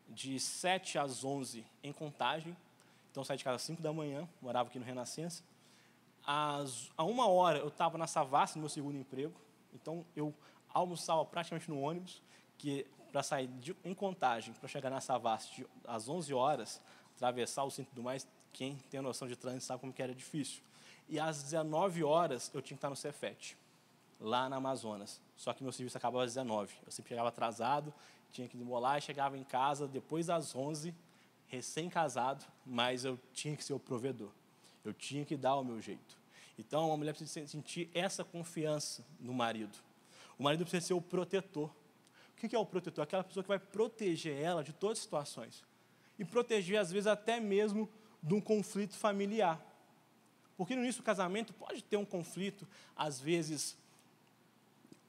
de 7 às 11 em Contagem, então saí de casa às 5 da manhã, morava aqui no Renascença. A 1h eu estava na Savassi, no meu segundo emprego, então eu almoçava praticamente no ônibus, que para sair em Contagem, para chegar na Savassi às 11 horas, atravessar o centro e tudo mais, quem tem noção de trânsito sabe como que era difícil. E às 19 horas eu tinha que estar no Cefet, lá na Amazonas. Só que meu serviço acabava às 19. Eu sempre chegava atrasado, tinha que demolar, chegava em casa depois das 11, recém-casado, mas eu tinha que ser o provedor. Eu tinha que dar o meu jeito. Então, a mulher precisa sentir essa confiança no marido. O marido precisa ser o protetor. O que é o protetor? Aquela pessoa que vai proteger ela de todas as situações. E proteger, às vezes, até mesmo de um conflito familiar. Porque no início do casamento pode ter um conflito, às vezes,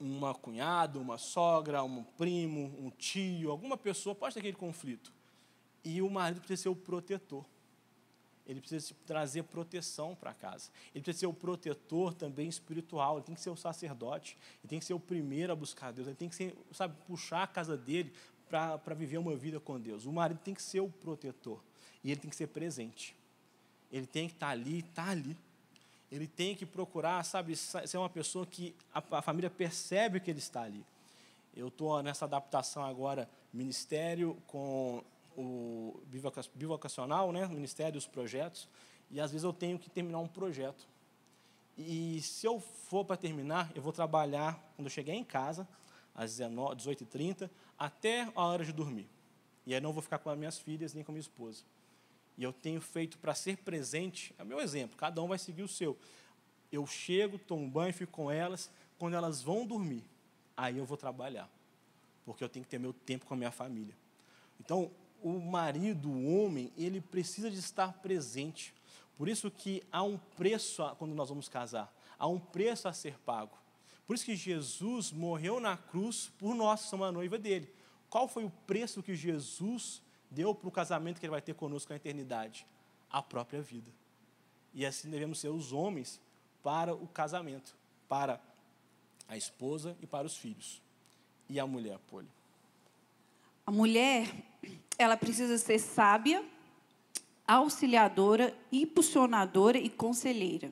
uma cunhada, uma sogra, um primo, um tio, alguma pessoa pode ter aquele conflito. E o marido precisa ser o protetor. Ele precisa trazer proteção para casa. Ele precisa ser o protetor também espiritual. Ele tem que ser o sacerdote. Ele tem que ser o primeiro a buscar Deus. Ele tem que ser, puxar a casa dele para viver uma vida com Deus. O marido tem que ser o protetor. E ele tem que ser presente. Ele tem que estar ali, Ele tem que procurar, ser uma pessoa que a família percebe que ele está ali. Eu estou nessa adaptação agora, ministério com o bivocacional, né? Ministério e os projetos, e às vezes eu tenho que terminar um projeto. E se eu for para terminar, eu vou trabalhar quando eu chegar em casa, às 18h30, até a hora de dormir. E aí não vou ficar com as minhas filhas nem com a minha esposa. E eu tenho feito para ser presente, é o meu exemplo, cada um vai seguir o seu. Eu chego, tomo banho, fico com elas, quando elas vão dormir, aí eu vou trabalhar, porque eu tenho que ter meu tempo com a minha família. Então, o marido, o homem, ele precisa de estar presente. Por isso que há um preço quando nós vamos casar, há um preço a ser pago. Por isso que Jesus morreu na cruz por nós, que somos a noiva dele. Qual foi o preço que Jesus deu para o casamento que ele vai ter conosco na eternidade? A própria vida. E assim devemos ser os homens para o casamento, para a esposa e para os filhos. E a mulher, Poli? A mulher, ela precisa ser sábia, auxiliadora, impulsionadora e conselheira.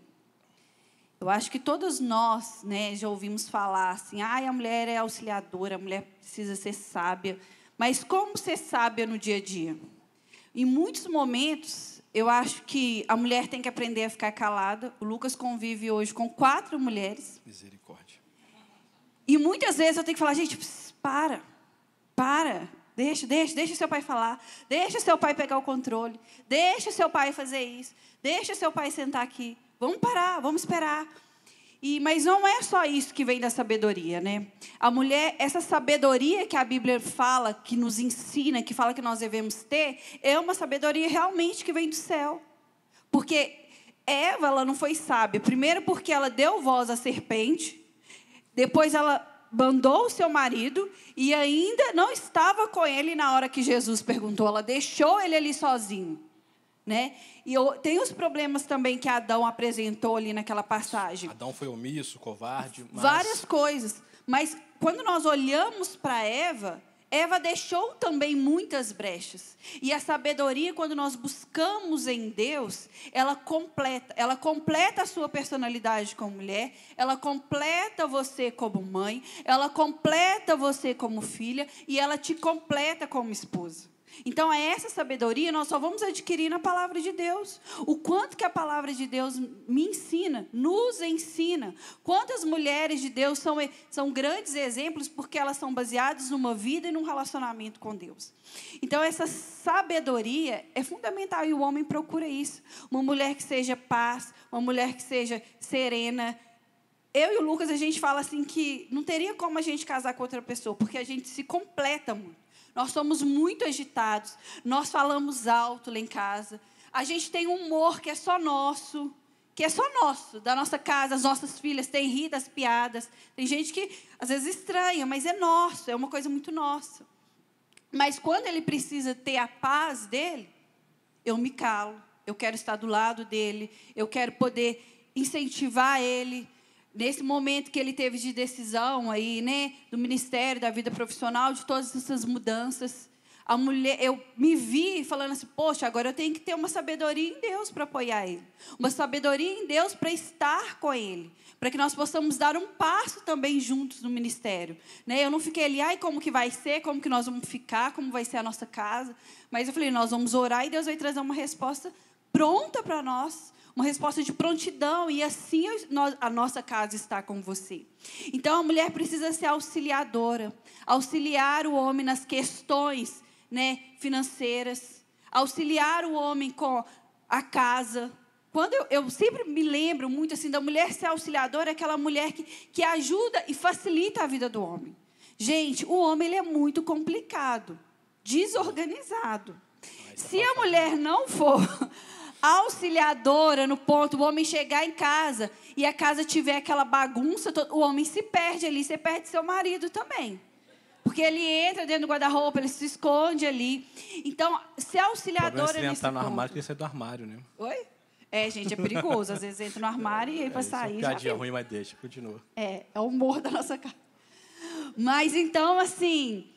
Eu acho que todos nós, né, já ouvimos falar assim, a mulher é auxiliadora, a mulher precisa ser sábia. Mas como ser sábia no dia a dia? Em muitos momentos, eu acho que a mulher tem que aprender a ficar calada. O Lucas convive hoje com 4 mulheres. Misericórdia. E muitas vezes eu tenho que falar, gente, para. Deixa seu pai falar. Deixa seu pai pegar o controle. Deixa seu pai fazer isso. Deixa seu pai sentar aqui. Vamos parar, vamos esperar. Mas não é só isso que vem da sabedoria, né? A mulher, essa sabedoria que a Bíblia fala, que nos ensina, que fala que nós devemos ter, é uma sabedoria realmente que vem do céu. Porque Eva, ela não foi sábia. Primeiro porque ela deu voz à serpente. Depois ela mandou o seu marido e ainda não estava com ele na hora que Jesus perguntou. Ela deixou ele ali sozinho. Né? E tem os problemas também que Adão apresentou ali naquela passagem. Adão foi omisso, covarde. Várias coisas. Mas quando nós olhamos para Eva, Eva deixou também muitas brechas. E a sabedoria, quando nós buscamos em Deus, ela completa a sua personalidade como mulher, ela completa você como mãe, ela completa você como filha e ela te completa como esposa. Então, essa sabedoria nós só vamos adquirir na palavra de Deus. O quanto que a palavra de Deus me ensina, nos ensina. Quantas mulheres de Deus são grandes exemplos porque elas são baseadas numa vida e num relacionamento com Deus. Então, essa sabedoria é fundamental e o homem procura isso. Uma mulher que seja paz, uma mulher que seja serena. Eu e o Lucas, a gente fala assim que não teria como a gente casar com outra pessoa, porque a gente se completa muito. Nós somos muito agitados, nós falamos alto lá em casa. A gente tem um humor que é só nosso, da nossa casa. As nossas filhas têm rir das piadas. Tem gente que às vezes estranha, mas é nosso, é uma coisa muito nossa. Mas quando ele precisa ter a paz dele, eu me calo, eu quero estar do lado dele, eu quero poder incentivar ele. Nesse momento que ele teve de decisão aí, né, do ministério, da vida profissional, de todas essas mudanças, a mulher, eu me vi falando assim, poxa, agora eu tenho que ter uma sabedoria em Deus para apoiar ele, uma sabedoria em Deus para estar com ele, para que nós possamos dar um passo também juntos no ministério, né? Eu não fiquei ali, como que vai ser, como que nós vamos ficar, como vai ser a nossa casa, mas eu falei, nós vamos orar e Deus vai trazer uma resposta pronta para nós. uma resposta de prontidão, e assim a nossa casa está com você. Então, a mulher precisa ser auxiliadora, auxiliar o homem nas questões, né, financeiras, auxiliar o homem com a casa. Quando eu sempre me lembro muito assim da mulher ser auxiliadora, é aquela mulher que ajuda e facilita a vida do homem. Gente, o homem ele é muito complicado, desorganizado. Se a mulher não for auxiliadora no ponto, o homem chegar em casa e a casa tiver aquela bagunça, o homem se perde ali, você perde seu marido também. Porque ele entra dentro do guarda-roupa, ele se esconde ali. Então, ser auxiliadora nesse nesse entrar no ponto. armário, porque sai do armário, né? Oi? É, gente, é perigoso. Às vezes entra no armário e aí para sair já Piadinha viu. ruim, mas deixa, continua. É o humor da nossa casa. Mas então, assim,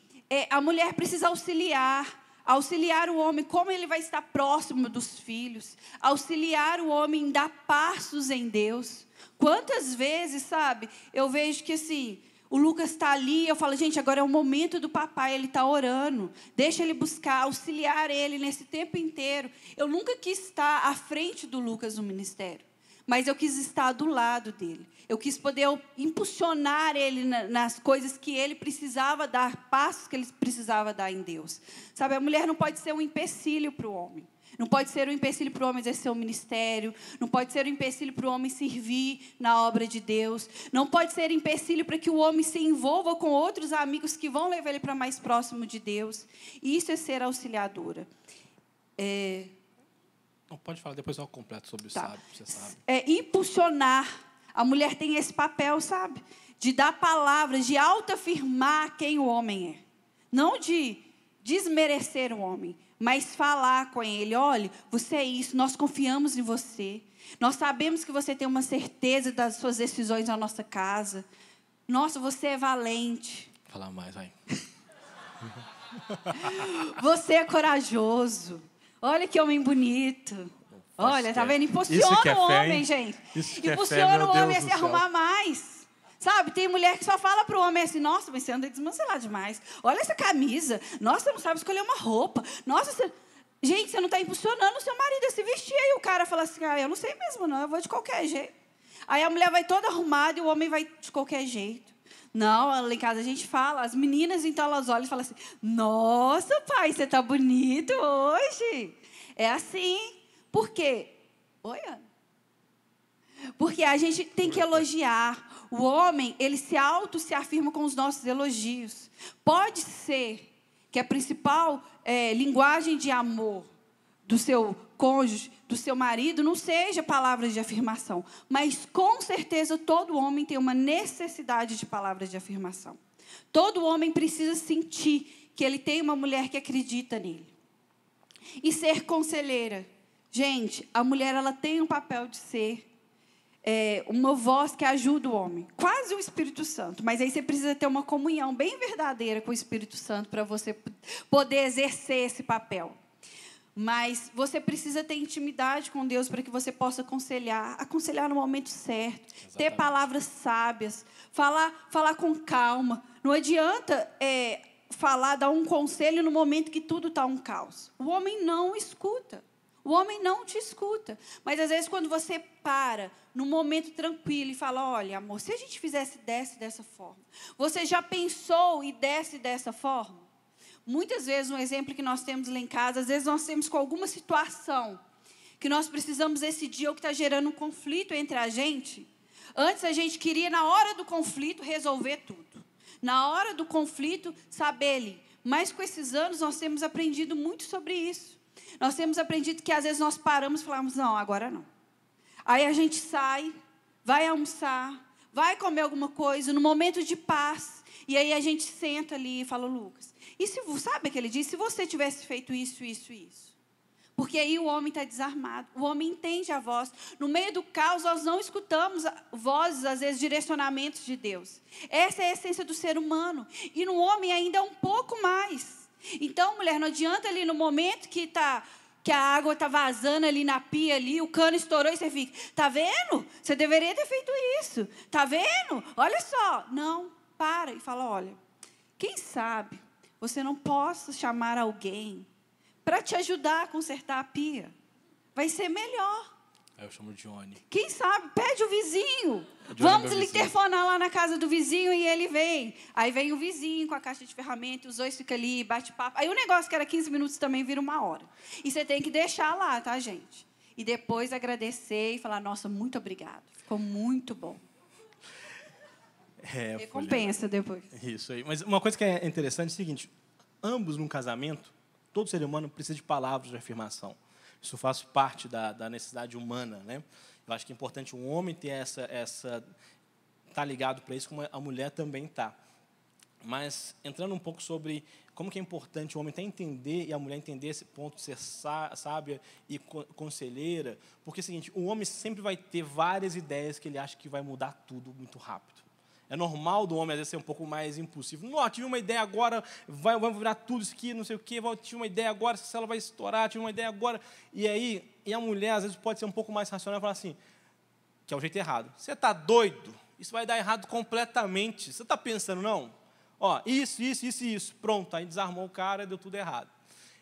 a mulher precisa auxiliar o homem, como ele vai estar próximo dos filhos, auxiliar o homem em dar passos em Deus. Quantas vezes, sabe, eu vejo que assim, o Lucas está ali, eu falo, gente, agora é o momento do papai, ele está orando, deixa ele buscar, auxiliar ele nesse tempo inteiro. Eu nunca quis estar à frente do Lucas no ministério, mas eu quis estar do lado dele. Eu quis poder impulsionar ele nas coisas que ele precisava dar, passos que ele precisava dar em Deus. Sabe, a mulher não pode ser um empecilho para o homem. Não pode ser um empecilho para o homem exercer o ministério. Não pode ser um empecilho para o homem servir na obra de Deus. Não pode ser um empecilho para que o homem se envolva com outros amigos que vão levar ele para mais próximo de Deus. Isso é ser auxiliadora. Não, pode falar, depois eu completo sobre o sábio, você sabe. Impulsionar. A mulher tem esse papel, sabe? De dar palavras, de autoafirmar quem o homem é. Não de desmerecer o homem, mas falar com ele. Olha, você é isso, nós confiamos em você. Nós sabemos que você tem uma certeza das suas decisões na nossa casa. Nossa, você é valente. Vou falar mais, vai. Você é corajoso. Olha que homem bonito. Olha, tá vendo? Impulsiona o homem, gente. Impulsiona o homem a se arrumar mais. Sabe, tem mulher que só fala pro homem assim, nossa, mas você anda desmancelado demais. Olha essa camisa. Nossa, você não sabe escolher uma roupa. Nossa, você... Gente, você não está impulsionando o seu marido a se vestir. Aí o cara fala assim, eu não sei mesmo não, eu vou de qualquer jeito. Aí a mulher vai toda arrumada e o homem vai de qualquer jeito. Não, lá em casa a gente fala, as meninas então elas olham e falam assim, nossa, pai, você tá bonito hoje. É assim. Por quê? Oi, Ana. Porque a gente tem que elogiar. O homem, ele se afirma com os nossos elogios. Pode ser que a principal linguagem de amor do seu cônjuge, do seu marido, não seja palavras de afirmação. Mas, com certeza, todo homem tem uma necessidade de palavras de afirmação. Todo homem precisa sentir que ele tem uma mulher que acredita nele. E ser conselheira. Gente, a mulher ela tem um papel de ser uma voz que ajuda o homem. Quase o Espírito Santo. Mas aí você precisa ter uma comunhão bem verdadeira com o Espírito Santo para você poder exercer esse papel. Mas você precisa ter intimidade com Deus para que você possa aconselhar no momento certo. Exatamente. Ter palavras sábias. Falar com calma. Não adianta dar um conselho no momento que tudo está um caos. O homem não escuta. O homem não te escuta. Mas, às vezes, quando você para, num momento tranquilo, e fala, olha, amor, se a gente desse dessa forma. Você já pensou e desce dessa forma? Muitas vezes, um exemplo que nós temos lá em casa, às vezes nós temos com alguma situação que nós precisamos decidir ou que está gerando um conflito entre a gente. Antes, a gente queria, na hora do conflito, resolver tudo. Na hora do conflito, saber ali. Mas, com esses anos, nós temos aprendido muito sobre isso. Nós temos aprendido que, às vezes, nós paramos e falamos, não, agora não. Aí a gente sai, vai almoçar, vai comer alguma coisa, no momento de paz. E aí a gente senta ali e fala, Lucas, sabe aquele dia, se você tivesse feito isso, isso e isso? Porque aí o homem está desarmado, o homem entende a voz. No meio do caos, nós não escutamos vozes, às vezes, direcionamentos de Deus. Essa é a essência do ser humano. E no homem ainda é um pouco mais. Então, mulher, não adianta ali no momento que a água está vazando ali na pia, ali, o cano estourou e você fica, tá vendo? Você deveria ter feito isso. Tá vendo? Olha só. Não, para e fala, olha, quem sabe você não possa chamar alguém para te ajudar a consertar a pia. Vai ser melhor. Aí eu chamo o Johnny. Quem sabe, pede o vizinho. Johnny Vamos meu interfonar lá na casa do vizinho e ele vem. Aí vem o vizinho com a caixa de ferramentas, os dois ficam ali, bate papo. Aí o negócio que era 15 minutos também vira 1 hora. E você tem que deixar lá, tá, gente? E depois agradecer e falar, nossa, muito obrigado. Ficou muito bom. Recompensa depois. Isso aí. Mas uma coisa que é interessante é o seguinte, ambos num casamento, todo ser humano precisa de palavras de afirmação. Isso faz parte da necessidade humana, né? Eu acho que é importante um homem ter tá ligado para isso, como a mulher também tá. Mas entrando um pouco sobre como que é importante o homem até entender e a mulher entender esse ponto de ser sábia e conselheira, porque é o seguinte, o homem sempre vai ter várias ideias que ele acha que vai mudar tudo muito rápido. É normal do homem, às vezes, ser um pouco mais impulsivo. Não, tive uma ideia agora, vamos virar tudo isso aqui, não sei o quê. Tive uma ideia agora, essa célula vai estourar, tive uma ideia agora. E a mulher, às vezes, pode ser um pouco mais racional e falar assim, que é o jeito errado. Você está doido? Isso vai dar errado completamente. Você está pensando, não? Ó, isso. Pronto, aí desarmou o cara e deu tudo errado.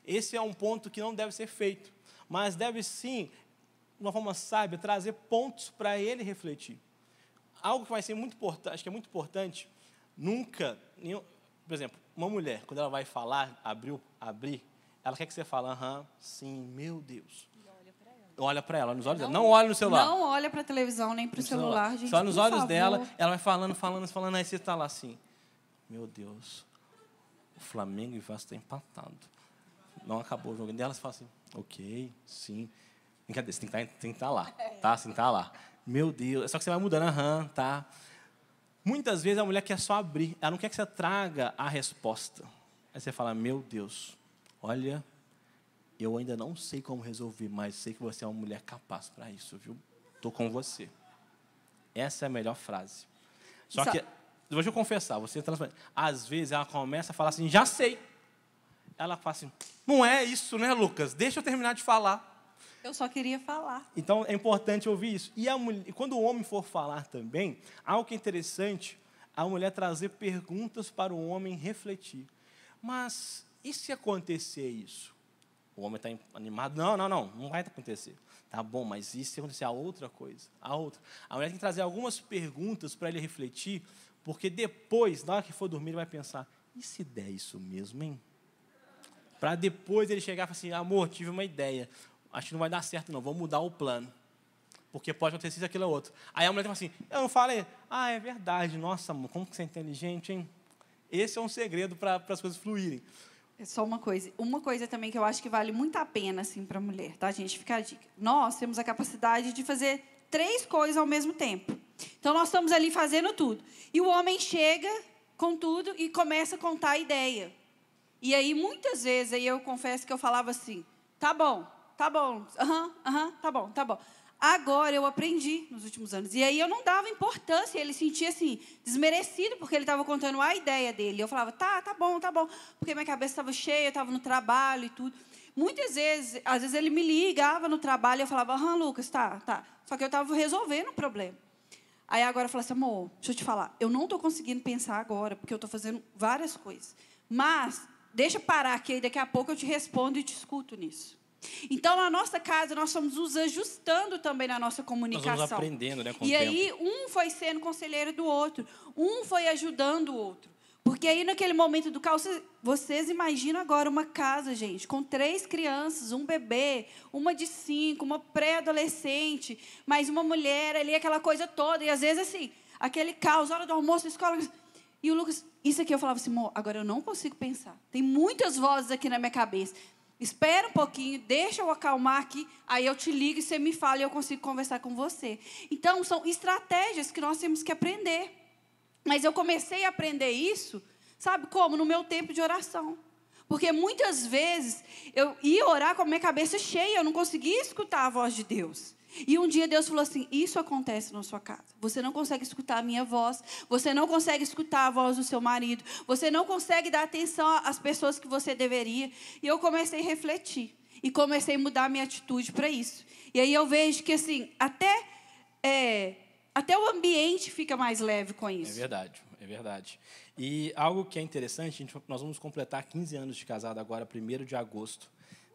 Esse é um ponto que não deve ser feito. Mas deve, sim, de uma forma sábia, trazer pontos para ele refletir. Algo que vai ser muito importante, acho que é muito importante, nunca, por exemplo, uma mulher, quando ela vai falar, abrir, ela quer que você fale, sim, meu Deus. Olha para ela, nos olhos dela. Não olha no celular. Não olha para a televisão, nem para o celular, gente. Só nos olhos favor. dela, ela vai falando, aí você está lá assim, meu Deus, o Flamengo e o Vasco estão empatados. Não acabou o jogo. E ela fala assim, ok, sim. Brincadeira, você tem que estar lá, tá? Você tem que estar lá. Meu Deus, só que você vai mudando, tá? Muitas vezes a mulher quer só abrir, ela não quer que você traga a resposta. Aí você fala, meu Deus, olha, eu ainda não sei como resolver, mas sei que você é uma mulher capaz para isso, viu? Estou com você. Essa é a melhor frase. Só que, deixa eu confessar, você é transparente. Às vezes ela começa a falar assim, já sei. Ela fala assim, não é isso, né, Lucas? Deixa eu terminar de falar. Eu só queria falar. Então, é importante ouvir isso. E quando o homem for falar também, algo que é interessante, a mulher trazer perguntas para o homem refletir. Mas, e se acontecer isso? O homem está animado? Não vai acontecer. Tá bom, mas e se acontecer a outra coisa? A mulher tem que trazer algumas perguntas para ele refletir, porque depois, na hora que for dormir, ele vai pensar, e se der isso mesmo, hein? Para depois ele chegar e falar assim, amor, tive uma ideia. Acho que não vai dar certo, não. Vou mudar o plano. Porque pode acontecer isso, aquilo ou outro. Aí a mulher fala assim, eu não falei? Ah, é verdade. Nossa, amor, como que você é inteligente, hein? Esse é um segredo para as coisas fluírem. É só uma coisa. Uma coisa também que eu acho que vale muito a pena, assim, para a mulher, tá, gente? Fica a dica. Nós temos a capacidade de fazer 3 coisas ao mesmo tempo. Então, nós estamos ali fazendo tudo. E o homem chega com tudo e começa a contar a ideia. E aí, muitas vezes, aí eu confesso que eu falava assim, tá bom, tá bom. Agora eu aprendi nos últimos anos. E aí eu não dava importância, ele sentia assim, desmerecido, porque ele estava contando a ideia dele. Eu falava, tá bom. Porque minha cabeça estava cheia, eu estava no trabalho e tudo. Muitas vezes, às vezes ele me ligava no trabalho e eu falava, Lucas, tá. Só que eu estava resolvendo o problema. Aí agora eu falava assim, amor, deixa eu te falar, eu não estou conseguindo pensar agora, porque eu estou fazendo várias coisas. Mas, deixa parar aqui, aí daqui a pouco eu te respondo e te escuto nisso. Então, na nossa casa, nós estamos nos ajustando também na nossa comunicação. Nós vamos aprendendo, né, com o tempo. E aí, um foi sendo conselheiro do outro, um foi ajudando o outro. Porque aí, naquele momento do caos, vocês imaginam agora uma casa, gente, com 3 crianças, um bebê, uma de 5, uma pré-adolescente, mais uma mulher ali, aquela coisa toda. E, às vezes, assim, aquele caos, hora do almoço, escola... E o Lucas, isso aqui eu falava assim, amor, agora eu não consigo pensar. Tem muitas vozes aqui na minha cabeça. Espera um pouquinho, deixa eu acalmar aqui, aí eu te ligo e você me fala e eu consigo conversar com você. Então, são estratégias que nós temos que aprender. Mas eu comecei a aprender isso, sabe como? No meu tempo de oração. Porque muitas vezes eu ia orar com a minha cabeça cheia, eu não conseguia escutar a voz de Deus. E um dia Deus falou assim, isso acontece na sua casa. Você não consegue escutar a minha voz, você não consegue escutar a voz do seu marido, você não consegue dar atenção às pessoas que você deveria. E eu comecei a refletir e comecei a mudar a minha atitude para isso. E aí eu vejo que assim, até o ambiente fica mais leve com isso. É verdade. E algo que é interessante, nós vamos completar 15 anos de casado agora, 1º de agosto.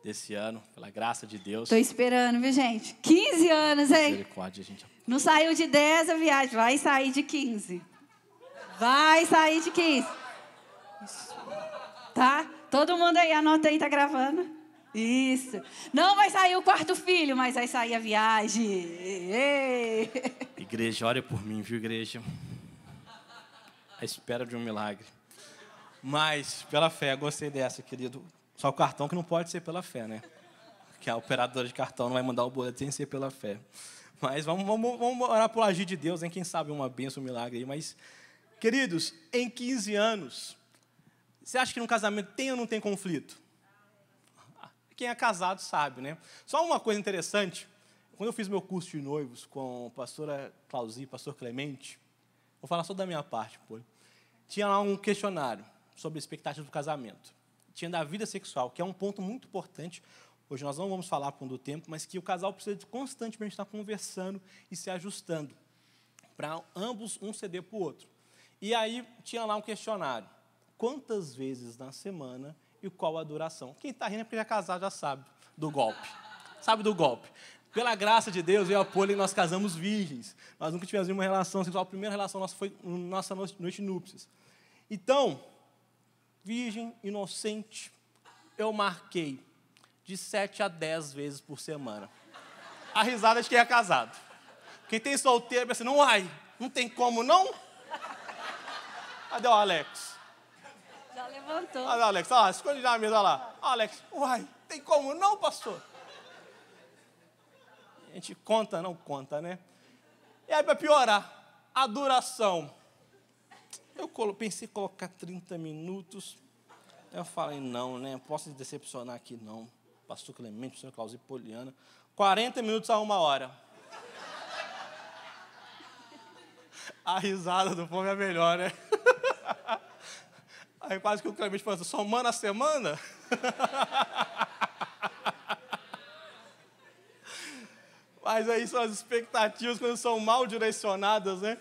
desse ano, pela graça de Deus. Tô esperando, viu, gente? 15 anos, hein? Misericórdia, gente. Não saiu de 10 a viagem, vai sair de 15. Vai sair de 15. Tá? Todo mundo aí, anota aí, tá gravando? Isso. Não vai sair o quarto filho, mas vai sair a viagem. Ei. Igreja, ore por mim, viu, igreja? À espera de um milagre. Mas, pela fé, gostei dessa, querido. Só o cartão que não pode ser pela fé, né? Porque a operadora de cartão não vai mandar o boleto sem ser pela fé. Mas vamos orar por agir de Deus, hein? Quem sabe uma bênção, um milagre aí. Mas, queridos, em 15 anos, você acha que num casamento tem ou não tem conflito? Quem é casado sabe, né? Só uma coisa interessante. Quando eu fiz meu curso de noivos com a pastora Clauzi, pastor Clemente, vou falar só da minha parte, pô. Tinha lá um questionário sobre expectativas do casamento. Tinha da vida sexual, que é um ponto muito importante. Hoje nós não vamos falar por um do tempo, mas que o casal precisa de constantemente estar conversando e se ajustando, para ambos um ceder para o outro. E aí tinha lá um questionário. Quantas vezes na semana e qual a duração? Quem está rindo é porque já é casado, já sabe do golpe. Sabe do golpe. Pela graça de Deus, eu e a Poli, nós casamos virgens. Nós nunca tivemos nenhuma relação sexual. A primeira relação nossa foi nossa noite de núpcias. Então, virgem, inocente, eu marquei de 7 a 10 vezes por semana. A risada de quem é casado. Quem tem solteiro, pensa, não vai, não tem como não? Cadê o Alex? Já levantou. Olha o Alex, olha lá, esconde na mesa, olha lá. Alex, uai, tem como não, pastor? A gente conta, não conta, né? E aí, para piorar, a duração. Eu pensei em colocar 30 minutos. Eu falei, não, né? Posso decepcionar aqui, não. Pastor Clemente, pastor Claudio Poliana. 40 minutos a 1 hora. A risada do povo é melhor, né? Aí quase que o Clemente falou, somando a semana? Mas aí são as expectativas quando são mal direcionadas, né?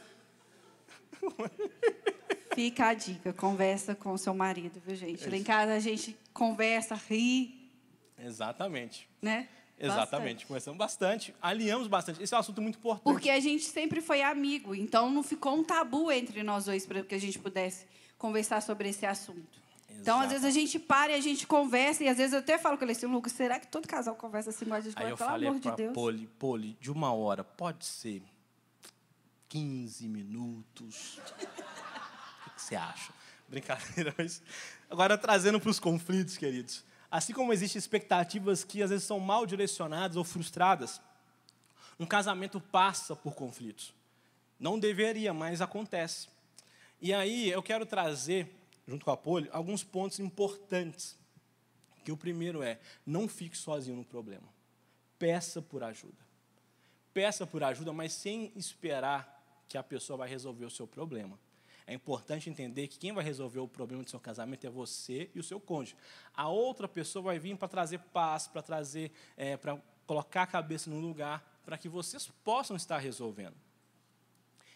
Fica a dica, conversa com o seu marido, viu, gente? Lá em casa a gente conversa, ri. Exatamente. Né? Exatamente. Conversamos bastante, alinhamos bastante. Esse é um assunto muito importante. Porque a gente sempre foi amigo, então não ficou um tabu entre nós dois para que a gente pudesse conversar sobre esse assunto. Então, às vezes, a gente para e a gente conversa, e às vezes eu até falo com ele assim, Lucas, será que todo casal conversa assim, mas a gente Aí vai, eu pelo falei amor de para Deus. Poli, de 1 hora, pode ser 15 minutos. O que você acha? Brincadeira, mas... Agora, trazendo para os conflitos, queridos. Assim como existem expectativas que, às vezes, são mal direcionadas ou frustradas, um casamento passa por conflitos. Não deveria, mas acontece. E aí, eu quero trazer, junto com a Poli, alguns pontos importantes. Que o primeiro é, não fique sozinho no problema. Peça por ajuda. Peça por ajuda, mas sem esperar que a pessoa vai resolver o seu problema. É importante entender que quem vai resolver o problema do seu casamento é você e o seu cônjuge. A outra pessoa vai vir para trazer paz, para trazer, para colocar a cabeça no lugar, para que vocês possam estar resolvendo.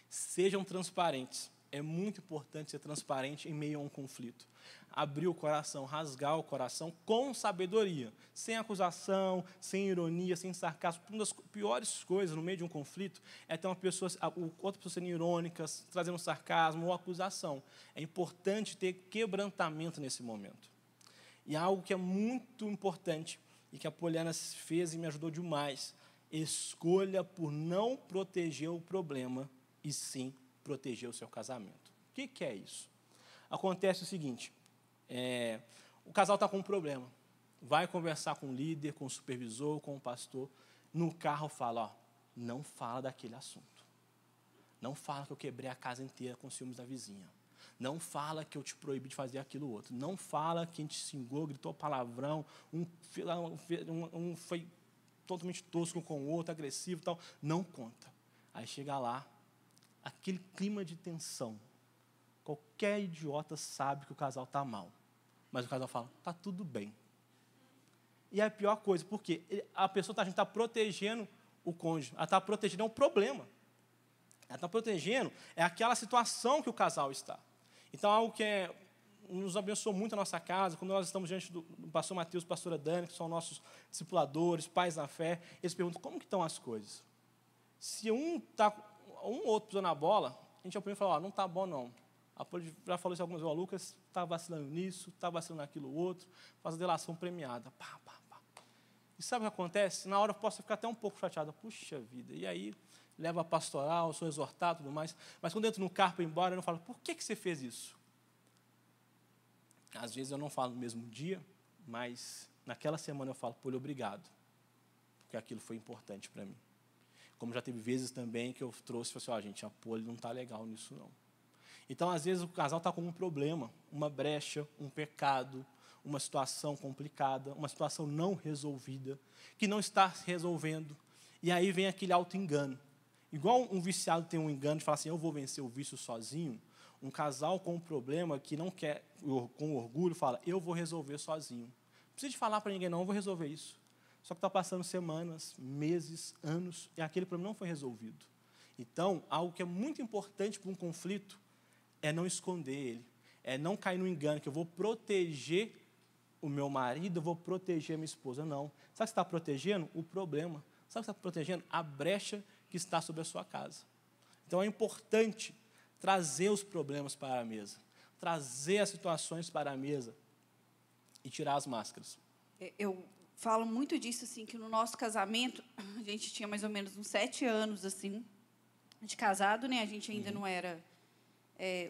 Sejam transparentes. É muito importante ser transparente em meio a um conflito. Abrir o coração, rasgar o coração com sabedoria, sem acusação, sem ironia, sem sarcasmo. Uma das piores coisas no meio de um conflito é ter outra pessoa sendo irônica, trazendo sarcasmo ou acusação. É importante ter quebrantamento nesse momento. E algo que é muito importante e que a Poliana fez e me ajudou demais, escolha por não proteger o problema e sim proteger o seu casamento. O que é isso? Acontece o seguinte, o casal está com um problema, vai conversar com o líder, com o supervisor, com o pastor, no carro fala, não fala daquele assunto, não fala que eu quebrei a casa inteira com ciúmes da vizinha, não fala que eu te proíbe de fazer aquilo outro, não fala que a gente xingou, gritou palavrão, um foi totalmente tosco com o outro, agressivo e tal, não conta. Aí chega lá, aquele clima de tensão. Qualquer idiota sabe que o casal está mal. Mas o casal fala, está tudo bem. E é a pior coisa, porque a pessoa está protegendo o cônjuge, ela está protegendo um problema. Ela está protegendo aquela situação que o casal está. Então, algo que é nos abençoou muito a nossa casa, quando nós estamos diante do pastor Mateus e pastora Dani, que são nossos discipuladores, pais na fé, eles perguntam, como que estão as coisas? Se um ou outro pisou na bola, a gente aprende e fala, não está bom não. A Poli já falou isso algumas vezes, o Lucas está vacilando nisso, está vacilando naquilo outro, faz a delação premiada. Pá, pá, pá. E sabe o que acontece? Na hora eu posso ficar até um pouco chateado, puxa vida, e aí leva a pastoral, sou exortado e tudo mais, mas quando eu entro no carro para ir embora, eu não falo, por que você fez isso? Às vezes eu não falo no mesmo dia, mas naquela semana eu falo, Poli, obrigado, porque aquilo foi importante para mim. Como já teve vezes também que eu trouxe e falei assim, gente, a Poli não está legal nisso não. Então, às vezes, o casal está com um problema, uma brecha, um pecado, uma situação complicada, uma situação não resolvida, que não está se resolvendo. E aí vem aquele auto-engano. Igual um viciado tem um engano de falar assim, eu vou vencer o vício sozinho, um casal com um problema que não quer, com orgulho, fala, eu vou resolver sozinho. Não precisa de falar para ninguém, não, eu vou resolver isso. Só que está passando semanas, meses, anos, e aquele problema não foi resolvido. Então, algo que é muito importante para um conflito é não esconder ele, é não cair no engano, que eu vou proteger o meu marido, eu vou proteger a minha esposa. Não. Sabe o que você está protegendo? O problema. Sabe o que você está protegendo? A brecha que está sobre a sua casa. Então, é importante trazer os problemas para a mesa, trazer as situações para a mesa e tirar as máscaras. Eu falo muito disso, assim, que no nosso casamento, a gente tinha mais ou menos uns 7 anos, assim, de casado, né? A gente ainda não era...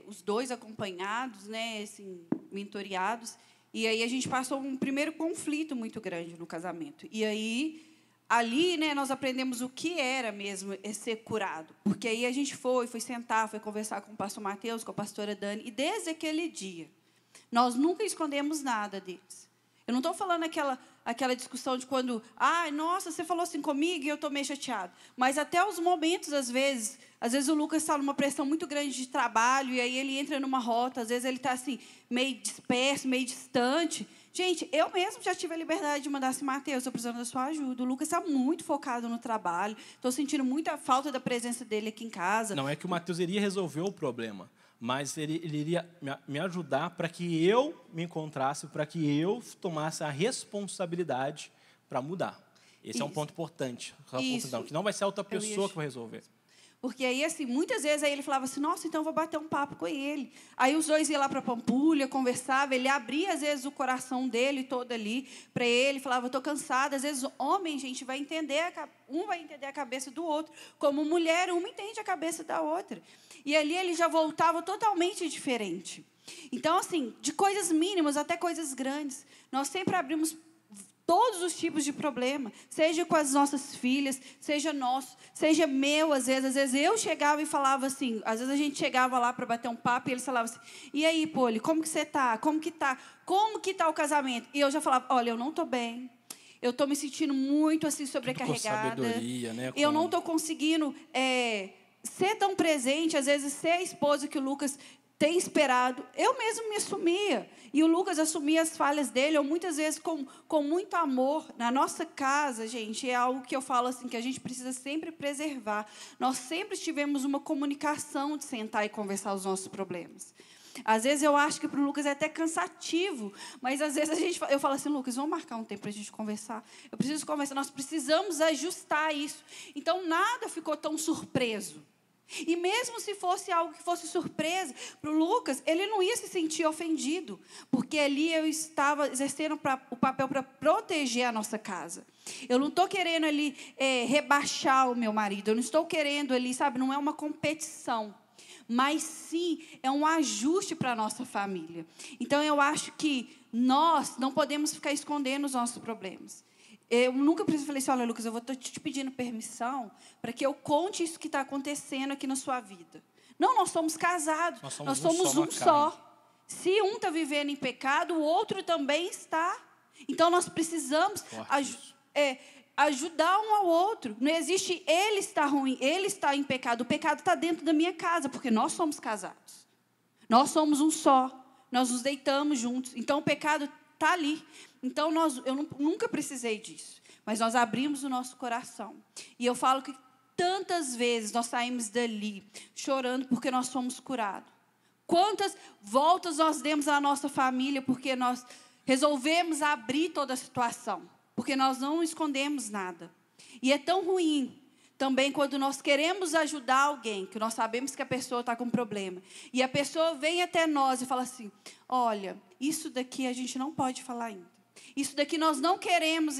os dois acompanhados, né, assim, mentoreados, e aí a gente passou um primeiro conflito muito grande no casamento. E aí, ali, né, nós aprendemos o que era mesmo ser curado. Porque aí a gente foi sentar, foi conversar com o pastor Mateus, com a pastora Dani, e desde aquele dia, nós nunca escondemos nada deles. Eu não estou falando aquela discussão de quando, nossa, você falou assim comigo e eu estou meio chateado. Mas até os momentos, às vezes o Lucas está numa pressão muito grande de trabalho, e aí ele entra numa rota, às vezes ele está assim, meio disperso, meio distante. Gente, eu mesmo já tive a liberdade de mandar assim, Mateus, estou precisando da sua ajuda. O Lucas está muito focado no trabalho, estou sentindo muita falta da presença dele aqui em casa. Não é que o Mateus iria resolver o problema, mas ele iria me ajudar para que eu me encontrasse, para que eu tomasse a responsabilidade para mudar. Esse é um ponto importante. Que não vai ser a outra pessoa que vai resolver. Porque aí, assim, muitas vezes aí ele falava assim, nossa, então eu vou bater um papo com ele. Aí os dois iam lá para Pampulha, conversavam, ele abria, às vezes, o coração dele todo ali para ele, falava, eu estou cansada. Às vezes, o homem, gente, vai entender, um vai entender a cabeça do outro. Como mulher, uma entende a cabeça da outra. E ali ele já voltava totalmente diferente. Então, assim, de coisas mínimas até coisas grandes, nós sempre abrimos todos os tipos de problema, seja com as nossas filhas, seja nosso, seja meu, às vezes eu chegava e falava assim, às vezes a gente chegava lá para bater um papo e eles falavam assim, e aí, Poli, como que você está? Como que tá o casamento? E eu já falava, olha, eu não estou bem, eu estou me sentindo muito assim sobrecarregada, com sabedoria, né? Eu não estou conseguindo ser tão presente, às vezes ser a esposa que o Lucas tem esperado. Eu mesmo me assumia. E o Lucas assumia as falhas dele, ou muitas vezes com muito amor. Na nossa casa, gente, é algo que eu falo assim, que a gente precisa sempre preservar. Nós sempre tivemos uma comunicação de sentar e conversar os nossos problemas. Às vezes eu acho que para o Lucas é até cansativo, mas às vezes eu falo assim, Lucas, vamos marcar um tempo para a gente conversar. Eu preciso conversar, nós precisamos ajustar isso. Então, nada ficou tão surpreso. E mesmo se fosse algo que fosse surpresa para o Lucas, ele não ia se sentir ofendido, porque ali eu estava exercendo o papel para proteger a nossa casa. Eu não estou querendo ali rebaixar o meu marido, eu não estou querendo ali, sabe, não é uma competição, mas sim é um ajuste para a nossa família. Então, eu acho que nós não podemos ficar escondendo os nossos problemas. Eu nunca falei assim, olha, Lucas, eu vou te pedindo permissão para que eu conte isso que está acontecendo aqui na sua vida. Não, nós somos casados, nós somos um só. Se um está vivendo em pecado, o outro também está. Então, nós precisamos ajudar um ao outro. Não existe ele está ruim, ele está em pecado. O pecado está dentro da minha casa, porque nós somos casados. Nós somos um só. Nós nos deitamos juntos. Então, o pecado está ali. Então, eu nunca precisei disso. Mas nós abrimos o nosso coração. E eu falo que tantas vezes nós saímos dali chorando porque nós fomos curados. Quantas voltas nós demos à nossa família porque nós resolvemos abrir toda a situação, porque nós não escondemos nada. E é tão ruim também quando nós queremos ajudar alguém, que nós sabemos que a pessoa está com problema, e a pessoa vem até nós e fala assim, olha, isso daqui a gente não pode falar ainda. Isso daqui nós não queremos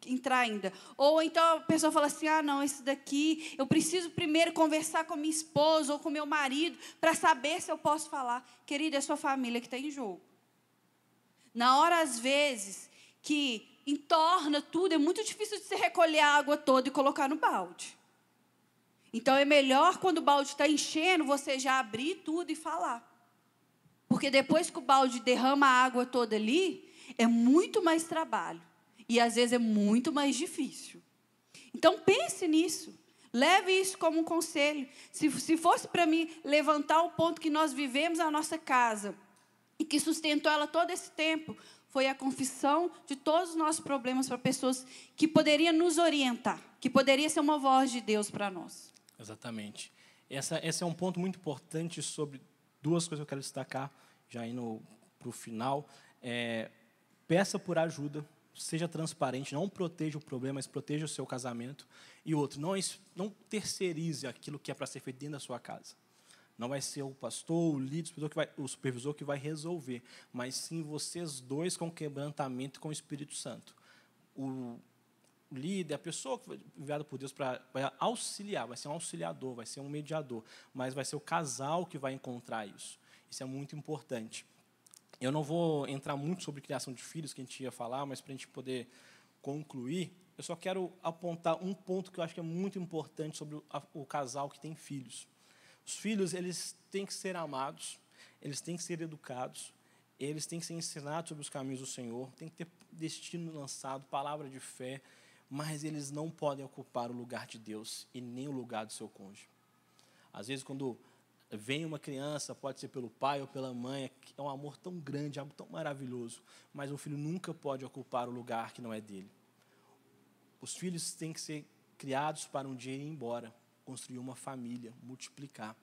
entrar ainda. Ou então a pessoa fala assim, não, isso daqui, eu preciso primeiro conversar com minha esposa ou com meu marido para saber se eu posso falar. Querida, é sua família que está em jogo. Na hora, às vezes, que entorna tudo, é muito difícil de você recolher a água toda e colocar no balde. Então, é melhor, quando o balde está enchendo, você já abrir tudo e falar. Porque depois que o balde derrama a água toda ali, é muito mais trabalho. E, às vezes, é muito mais difícil. Então, pense nisso. Leve isso como um conselho. Se fosse para mim levantar o ponto que nós vivemos na nossa casa e que sustentou ela todo esse tempo, foi a confissão de todos os nossos problemas para pessoas que poderiam nos orientar, que poderia ser uma voz de Deus para nós. Exatamente. Esse é um ponto muito importante sobre duas coisas que eu quero destacar, já indo para o final. Peça por ajuda, seja transparente, não proteja o problema, mas proteja o seu casamento. E outro, não terceirize aquilo que é para ser feito dentro da sua casa. Não vai ser o pastor, o líder, o supervisor que vai resolver, mas sim vocês dois com quebrantamento com o Espírito Santo. O líder, a pessoa enviada por Deus vai auxiliar, vai ser um auxiliador, vai ser um mediador, mas vai ser o casal que vai encontrar isso. Isso é muito importante. Eu não vou entrar muito sobre criação de filhos, que a gente ia falar, mas para a gente poder concluir, eu só quero apontar um ponto que eu acho que é muito importante sobre o casal que tem filhos. Os filhos, eles têm que ser amados, eles têm que ser educados, eles têm que ser ensinados sobre os caminhos do Senhor, tem que ter destino lançado, palavra de fé, mas eles não podem ocupar o lugar de Deus e nem o lugar do seu cônjuge. Às vezes, quando vem uma criança, pode ser pelo pai ou pela mãe, é um amor tão grande, algo tão maravilhoso, mas o filho nunca pode ocupar o lugar que não é dele. Os filhos têm que ser criados para um dia ir embora, construir uma família, multiplicar.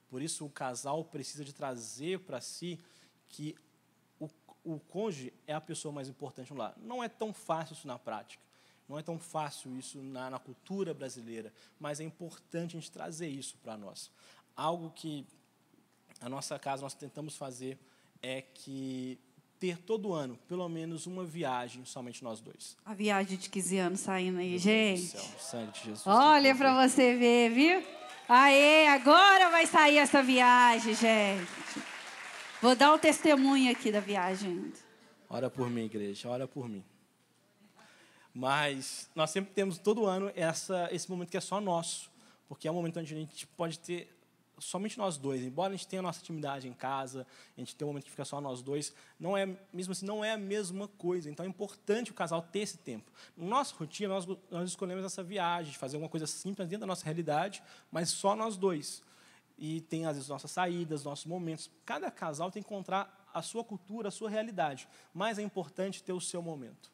Por isso, o casal precisa de trazer para si que o cônjuge é a pessoa mais importante no lar. Não é tão fácil isso na prática, não é tão fácil isso na cultura brasileira, mas é importante a gente trazer isso para nós. Algo que a nossa casa nós tentamos fazer é que ter todo ano, pelo menos uma viagem, somente nós dois. A viagem de 15 anos saindo aí, gente. Deus do céu, sangue de Jesus. Olha para você ver, viu? Aê, agora vai sair essa viagem, gente. Vou dar um testemunho aqui da viagem. Ora por mim, igreja, ora por mim. Mas nós sempre temos todo ano esse momento que é só nosso, porque é um momento onde a gente pode ter somente nós dois. Embora a gente tenha a nossa intimidade em casa, a gente tenha um momento que fica só nós dois, não é, mesmo assim, não é a mesma coisa. Então, é importante o casal ter esse tempo. Na nossa rotina, nós escolhemos essa viagem, de fazer alguma coisa simples dentro da nossa realidade, mas só nós dois. E tem, às vezes, nossas saídas, nossos momentos. Cada casal tem que encontrar a sua cultura, a sua realidade. Mas é importante ter o seu momento.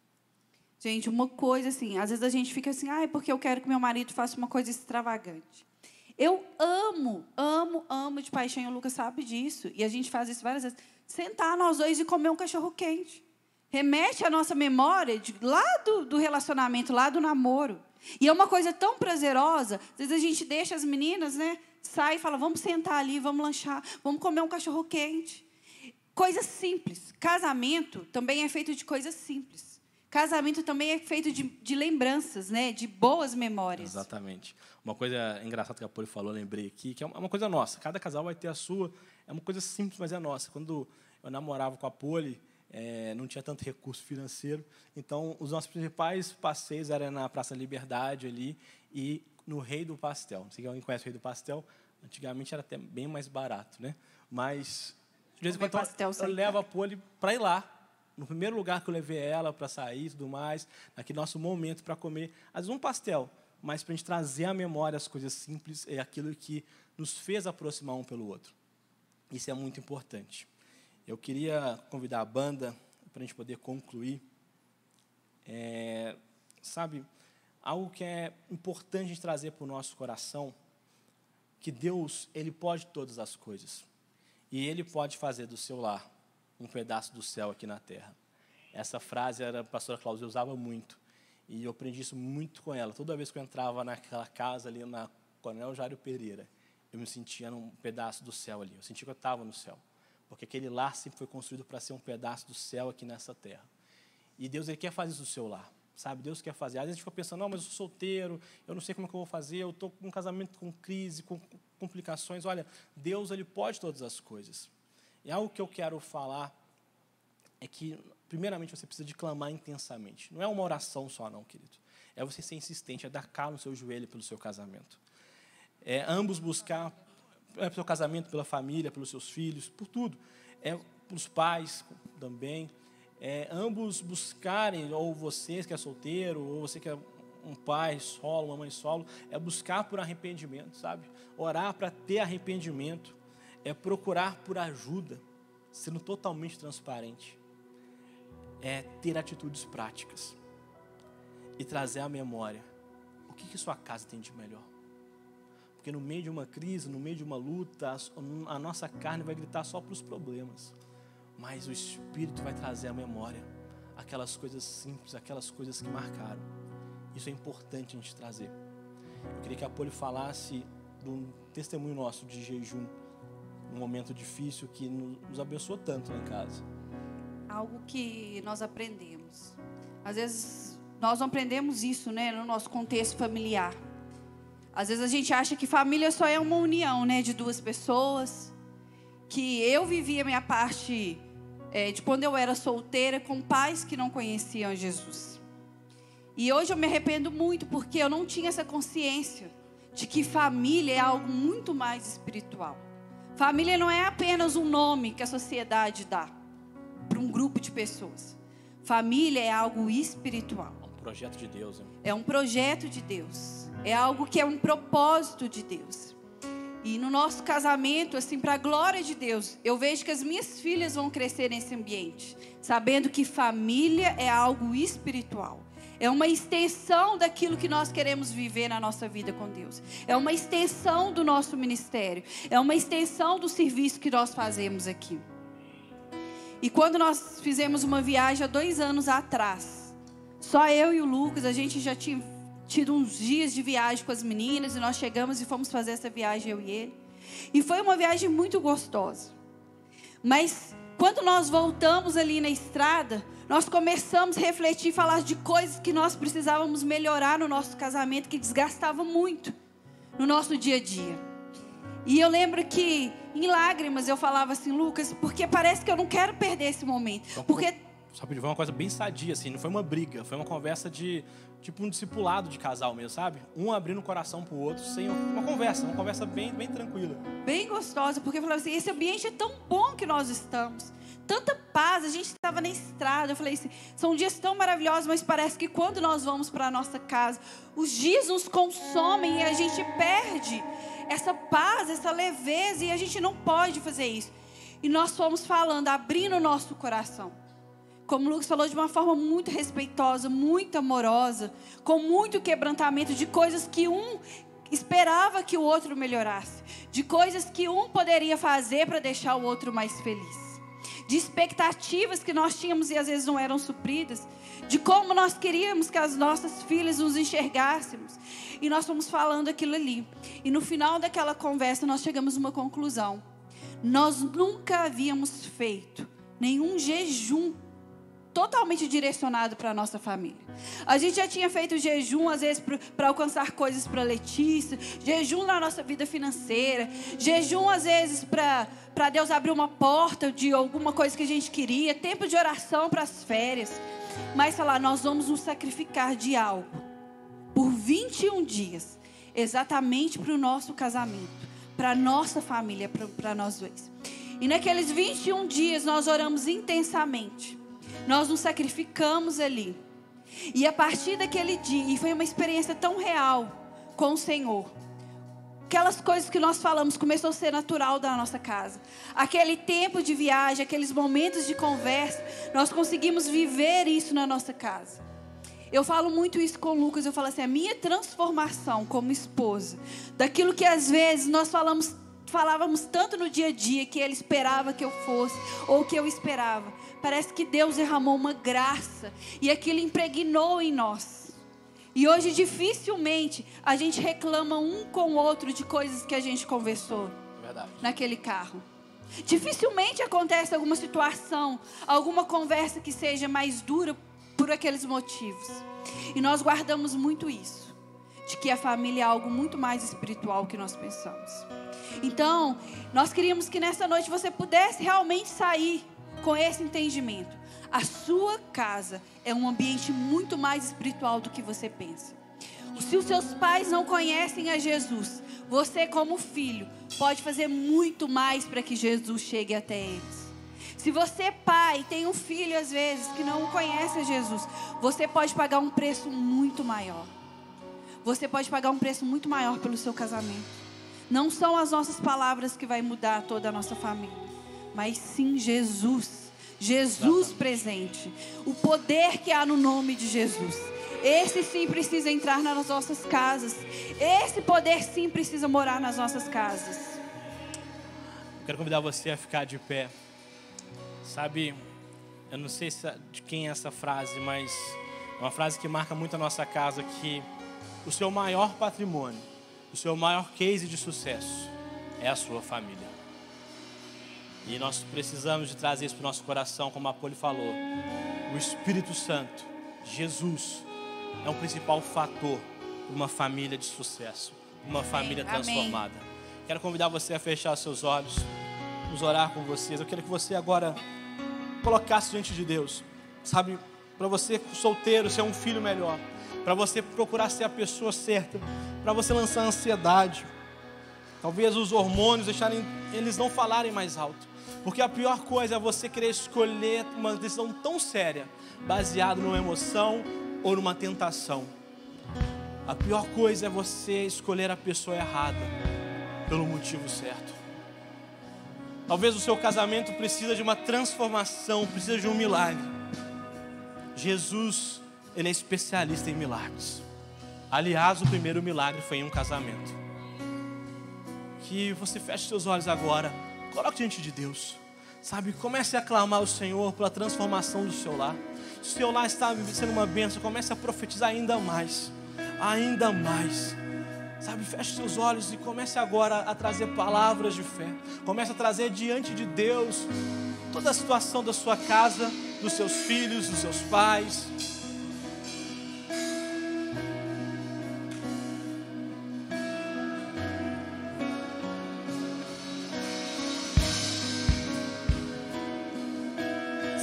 Gente, uma coisa assim, às vezes a gente fica assim, porque eu quero que meu marido faça uma coisa extravagante. Eu amo de paixão, e o Lucas sabe disso. E a gente faz isso várias vezes. Sentar nós dois e comer um cachorro-quente. Remete à nossa memória lá do relacionamento, lá do namoro. E é uma coisa tão prazerosa. Às vezes a gente deixa as meninas, né? Sai e fala, vamos sentar ali, vamos lanchar, vamos comer um cachorro-quente. Coisas simples. Casamento também é feito de coisas simples. Casamento também é feito de lembranças, né? De boas memórias. Exatamente. Uma coisa engraçada que a Poli falou, lembrei aqui, que é uma coisa nossa. Cada casal vai ter a sua. É uma coisa simples, mas é nossa. Quando eu namorava com a Poli, não tinha tanto recurso financeiro. Então, os nossos principais passeios eram na Praça Liberdade ali e no Rei do Pastel. Não sei se alguém conhece o Rei do Pastel. Antigamente era até bem mais barato, né? Mas, de vez em quando, eu levo a Poli para ir lá. No primeiro lugar que eu levei ela para sair e tudo mais, naquele nosso momento para comer, às vezes um pastel, mas para a gente trazer à memória as coisas simples, é aquilo que nos fez aproximar um pelo outro. Isso é muito importante. Eu queria convidar a banda para a gente poder concluir. Sabe, algo que é importante a gente trazer para o nosso coração, que Deus, Ele pode todas as coisas. E Ele pode fazer do seu lar um pedaço do céu aqui na terra. Essa frase a pastora Cláudia usava muito. E eu aprendi isso muito com ela. Toda vez que eu entrava naquela casa ali na Coronel Jário Pereira, eu me sentia num pedaço do céu ali. Eu sentia que eu estava no céu. Porque aquele lar sempre foi construído para ser um pedaço do céu aqui nessa terra. E Deus, Ele quer fazer isso do seu lar. Sabe, Deus quer fazer. Às vezes a gente fica pensando, não, mas eu sou solteiro, eu não sei como é que eu vou fazer, eu estou com um casamento com crise, com complicações. Olha, Deus, Ele pode todas as coisas. E algo que eu quero falar é que, primeiramente, você precisa de clamar intensamente. Não é uma oração só, não, querido. É você ser insistente, é dar calo no seu joelho pelo seu casamento. É ambos buscar, pelo seu casamento, pela família, pelos seus filhos, por tudo. É pelos pais também. Ambos buscarem, ou você que é solteiro, ou você que é um pai solo, uma mãe solo, é buscar por arrependimento, sabe? Orar para ter arrependimento, é procurar por ajuda, sendo totalmente transparente, é ter atitudes práticas e trazer à memória o que sua casa tem de melhor. Porque no meio de uma crise, no meio de uma luta, a nossa carne vai gritar só para os problemas. Mas o Espírito vai trazer à memória aquelas coisas simples, aquelas coisas que marcaram. Isso é importante a gente trazer. Eu queria que a Poli falasse de um testemunho nosso de jejum, num momento difícil que nos abençoou tanto lá em casa. Algo que nós aprendemos. Às vezes, nós não aprendemos isso, né, no nosso contexto familiar. Às vezes a gente acha que família só é uma união, né, de duas pessoas. Que eu vivia a minha parte de quando eu era solteira com pais que não conheciam Jesus. E hoje eu me arrependo muito porque eu não tinha essa consciência de que família é algo muito mais espiritual. Família não é apenas um nome que a sociedade dá para um grupo de pessoas. Família é algo espiritual. É um projeto de Deus, hein? É um projeto de Deus. É algo que é um propósito de Deus. E no nosso casamento, assim, para a glória de Deus, eu vejo que as minhas filhas vão crescer nesse ambiente, sabendo que família é algo espiritual. É uma extensão daquilo que nós queremos viver na nossa vida com Deus. É uma extensão do nosso ministério. É uma extensão do serviço que nós fazemos aqui. E quando nós fizemos uma viagem há 2 anos atrás, só eu e o Lucas, a gente já tinha tido uns dias de viagem com as meninas, e nós chegamos e fomos fazer essa viagem, eu e ele. E foi uma viagem muito gostosa. Mas quando nós voltamos ali na estrada, nós começamos a refletir e falar de coisas que nós precisávamos melhorar no nosso casamento, que desgastava muito no nosso dia a dia. E eu lembro que, em lágrimas, eu falava assim, Lucas, porque parece que eu não quero perder esse momento. Então, porque... Só foi uma coisa bem sadia, assim, não foi uma briga, foi uma conversa de, tipo um discipulado de casal mesmo, sabe? Um abrindo o coração pro outro, sem uma conversa bem tranquila. Bem gostosa, porque eu falava assim, esse ambiente é tão bom que nós estamos. Tanta paz, a gente estava na estrada, eu falei assim, são dias tão maravilhosos, mas parece que quando nós vamos para a nossa casa, os dias nos consomem e a gente perde essa paz, essa leveza, e a gente não pode fazer isso. E nós fomos falando, abrindo o nosso coração. Como o Lucas falou, de uma forma muito respeitosa, muito amorosa, com muito quebrantamento de coisas que um esperava que o outro melhorasse, de coisas que um poderia fazer para deixar o outro mais feliz, de expectativas que nós tínhamos e às vezes não eram supridas, de como nós queríamos que as nossas filhas nos enxergássemos. E nós fomos falando aquilo ali. E no final daquela conversa nós chegamos a uma conclusão. Nós nunca havíamos feito nenhum jejum totalmente direcionado para a nossa família. A gente já tinha feito jejum, às vezes, para alcançar coisas para a Letícia, jejum na nossa vida financeira, jejum, às vezes, para Deus abrir uma porta de alguma coisa que a gente queria, tempo de oração para as férias. Mas falar, nós vamos nos sacrificar de algo por 21 dias, exatamente para o nosso casamento, para a nossa família, para nós dois. E naqueles 21 dias nós oramos intensamente. Nós nos sacrificamos ali. E a partir daquele dia, e foi uma experiência tão real com o Senhor, aquelas coisas que nós falamos começou a ser natural da nossa casa. Aquele tempo de viagem, aqueles momentos de conversa, nós conseguimos viver isso na nossa casa. Eu falo muito isso com o Lucas, eu falo assim, a minha transformação como esposa, daquilo que às vezes nós falamos falávamos tanto no dia a dia que Ele esperava que eu fosse, ou que eu esperava. Parece que Deus derramou uma graça e aquilo impregnou em nós. E hoje dificilmente a gente reclama um com o outro de coisas que a gente conversou. Verdade. Naquele carro. Dificilmente acontece alguma situação, alguma conversa que seja mais dura por aqueles motivos. E nós guardamos muito isso, de que a família é algo muito mais espiritual que nós pensamos. Então, nós queríamos que nessa noite você pudesse realmente sair com esse entendimento. A sua casa é um ambiente muito mais espiritual do que você pensa. Se os seus pais não conhecem a Jesus, você como filho pode fazer muito mais para que Jesus chegue até eles. Se você, pai, tem um filho às vezes que não conhece a Jesus, você pode pagar um preço muito maior. Você pode pagar um preço muito maior pelo seu casamento. Não são as nossas palavras que vai mudar toda a nossa família, mas sim Jesus. Jesus presente. O poder que há no nome de Jesus. Esse sim precisa entrar nas nossas casas. Esse poder sim precisa morar nas nossas casas. Eu quero convidar você a ficar de pé. Sabe, eu não sei de quem é essa frase, mas é uma frase que marca muito a nossa casa, que o seu maior patrimônio, o seu maior case de sucesso é a sua família. E nós precisamos de trazer isso para o nosso coração, como a Poli falou. O Espírito Santo, Jesus, é um principal fator para uma família de sucesso, uma família transformada. Amém. Quero convidar você a fechar seus olhos, vamos orar com vocês. Eu quero que você agora colocasse diante de Deus, sabe, para você solteiro ser um filho melhor, para você procurar ser a pessoa certa, para você lançar a ansiedade, talvez os hormônios deixarem eles não falarem mais alto, porque a pior coisa é você querer escolher uma decisão tão séria, baseado numa emoção ou numa tentação. A pior coisa é você escolher a pessoa errada pelo motivo certo. Talvez o seu casamento precisa de uma transformação, precisa de um milagre. Jesus, Ele é especialista em milagres. Aliás, o primeiro milagre foi em um casamento. Que você feche seus olhos agora, coloque diante de Deus, sabe, comece a clamar ao Senhor pela transformação do seu lar. Se o seu lar está sendo uma bênção, comece a profetizar ainda mais, sabe, feche seus olhos e comece agora a trazer palavras de fé. Comece a trazer diante de Deus toda a situação da sua casa, dos seus filhos, dos seus pais.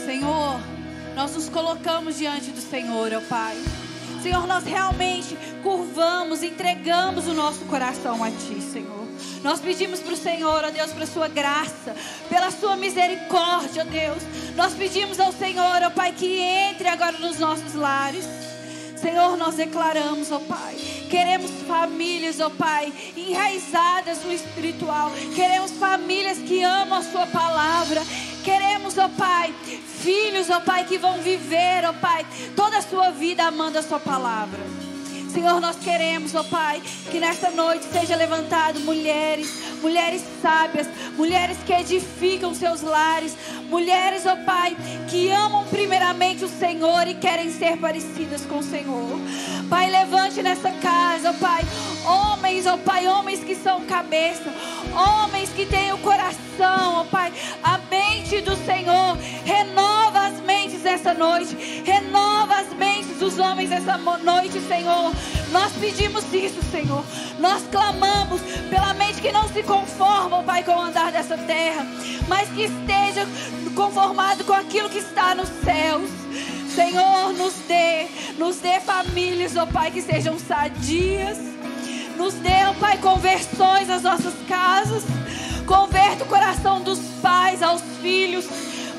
Senhor, nós nos colocamos diante do Senhor, ó Pai. Senhor, nós realmente curvamos, entregamos o nosso coração a Ti, Senhor. Nós pedimos para o Senhor, ó Deus, para a Sua graça, pela Sua misericórdia, ó Deus. Nós pedimos ao Senhor, ó Pai, que entre agora nos nossos lares. Senhor, nós declaramos, ó Pai, queremos famílias, ó Pai, enraizadas no espiritual. Queremos famílias que amam a Sua palavra. Queremos, ó Pai, filhos, ó Pai, que vão viver, ó Pai, toda a sua vida amando a Sua palavra. Senhor, nós queremos, ó Pai, que nesta noite seja levantado mulheres sábias, mulheres que edificam seus lares, mulheres, ó Pai, que amam primeiramente o Senhor e querem ser parecidas com o Senhor. Pai, levante nessa casa, ó Pai, homens, ó Pai, homens que são cabeça, homens que têm o coração, ó Pai, a mente do Senhor. Renova as mentes essa noite, renova as mentes dos homens essa noite, Senhor. Nós pedimos isso, Senhor. Nós clamamos pela mente que não se conforma, ó Pai, com o andar dessa terra, mas que esteja conformado com aquilo que está nos céus. Senhor, nos dê famílias, ó Pai, que sejam sadias. Nos dê, ó Pai, conversões às nossas casas. Converta o coração dos pais aos filhos.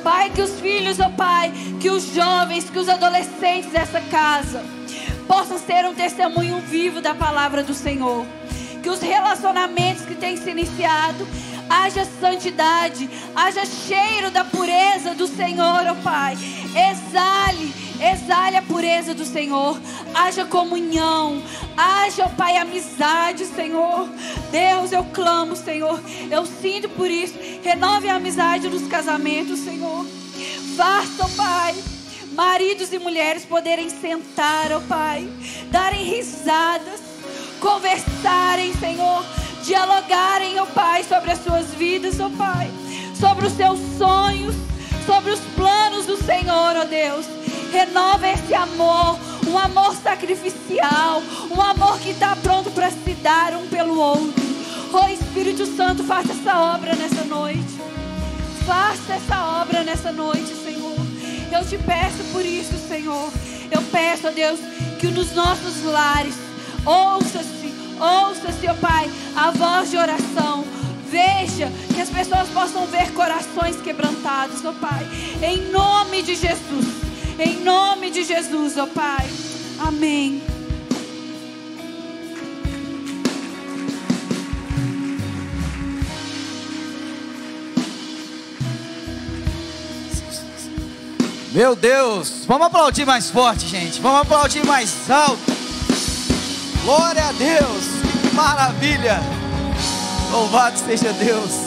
Pai, que os filhos, ó Pai, que os jovens, que os adolescentes dessa casa possam ser um testemunho vivo da palavra do Senhor. Que os relacionamentos que têm se iniciado haja santidade, haja cheiro da pureza do Senhor, ó Pai. Exale a pureza do Senhor, haja comunhão, haja, ó Pai, amizade, Senhor. Deus, eu clamo, Senhor, eu sinto por isso, renove a amizade nos casamentos, Senhor. Faça, ó Pai, maridos e mulheres poderem sentar, ó Pai, darem risadas, conversarem, Senhor, dialogarem, ó Pai, sobre as suas vidas, ó Pai, sobre os seus sonhos, sobre os planos do Senhor, ó Deus. Renova esse amor, um amor sacrificial, um amor que está pronto para se dar um pelo outro. Oh Espírito Santo, faça essa obra nessa noite. Faça essa obra nessa noite, Senhor. Eu te peço por isso, Senhor. Eu peço, ó Deus, que nos nossos lares ouça-se, ó Pai, a voz de oração. Veja, que as pessoas possam ver corações quebrantados, ó Pai. Em nome de Jesus. Em nome de Jesus, ó Pai. Amém. Meu Deus. Vamos aplaudir mais forte, gente. Vamos aplaudir mais alto. Glória a Deus. Que maravilha. Louvado seja Deus.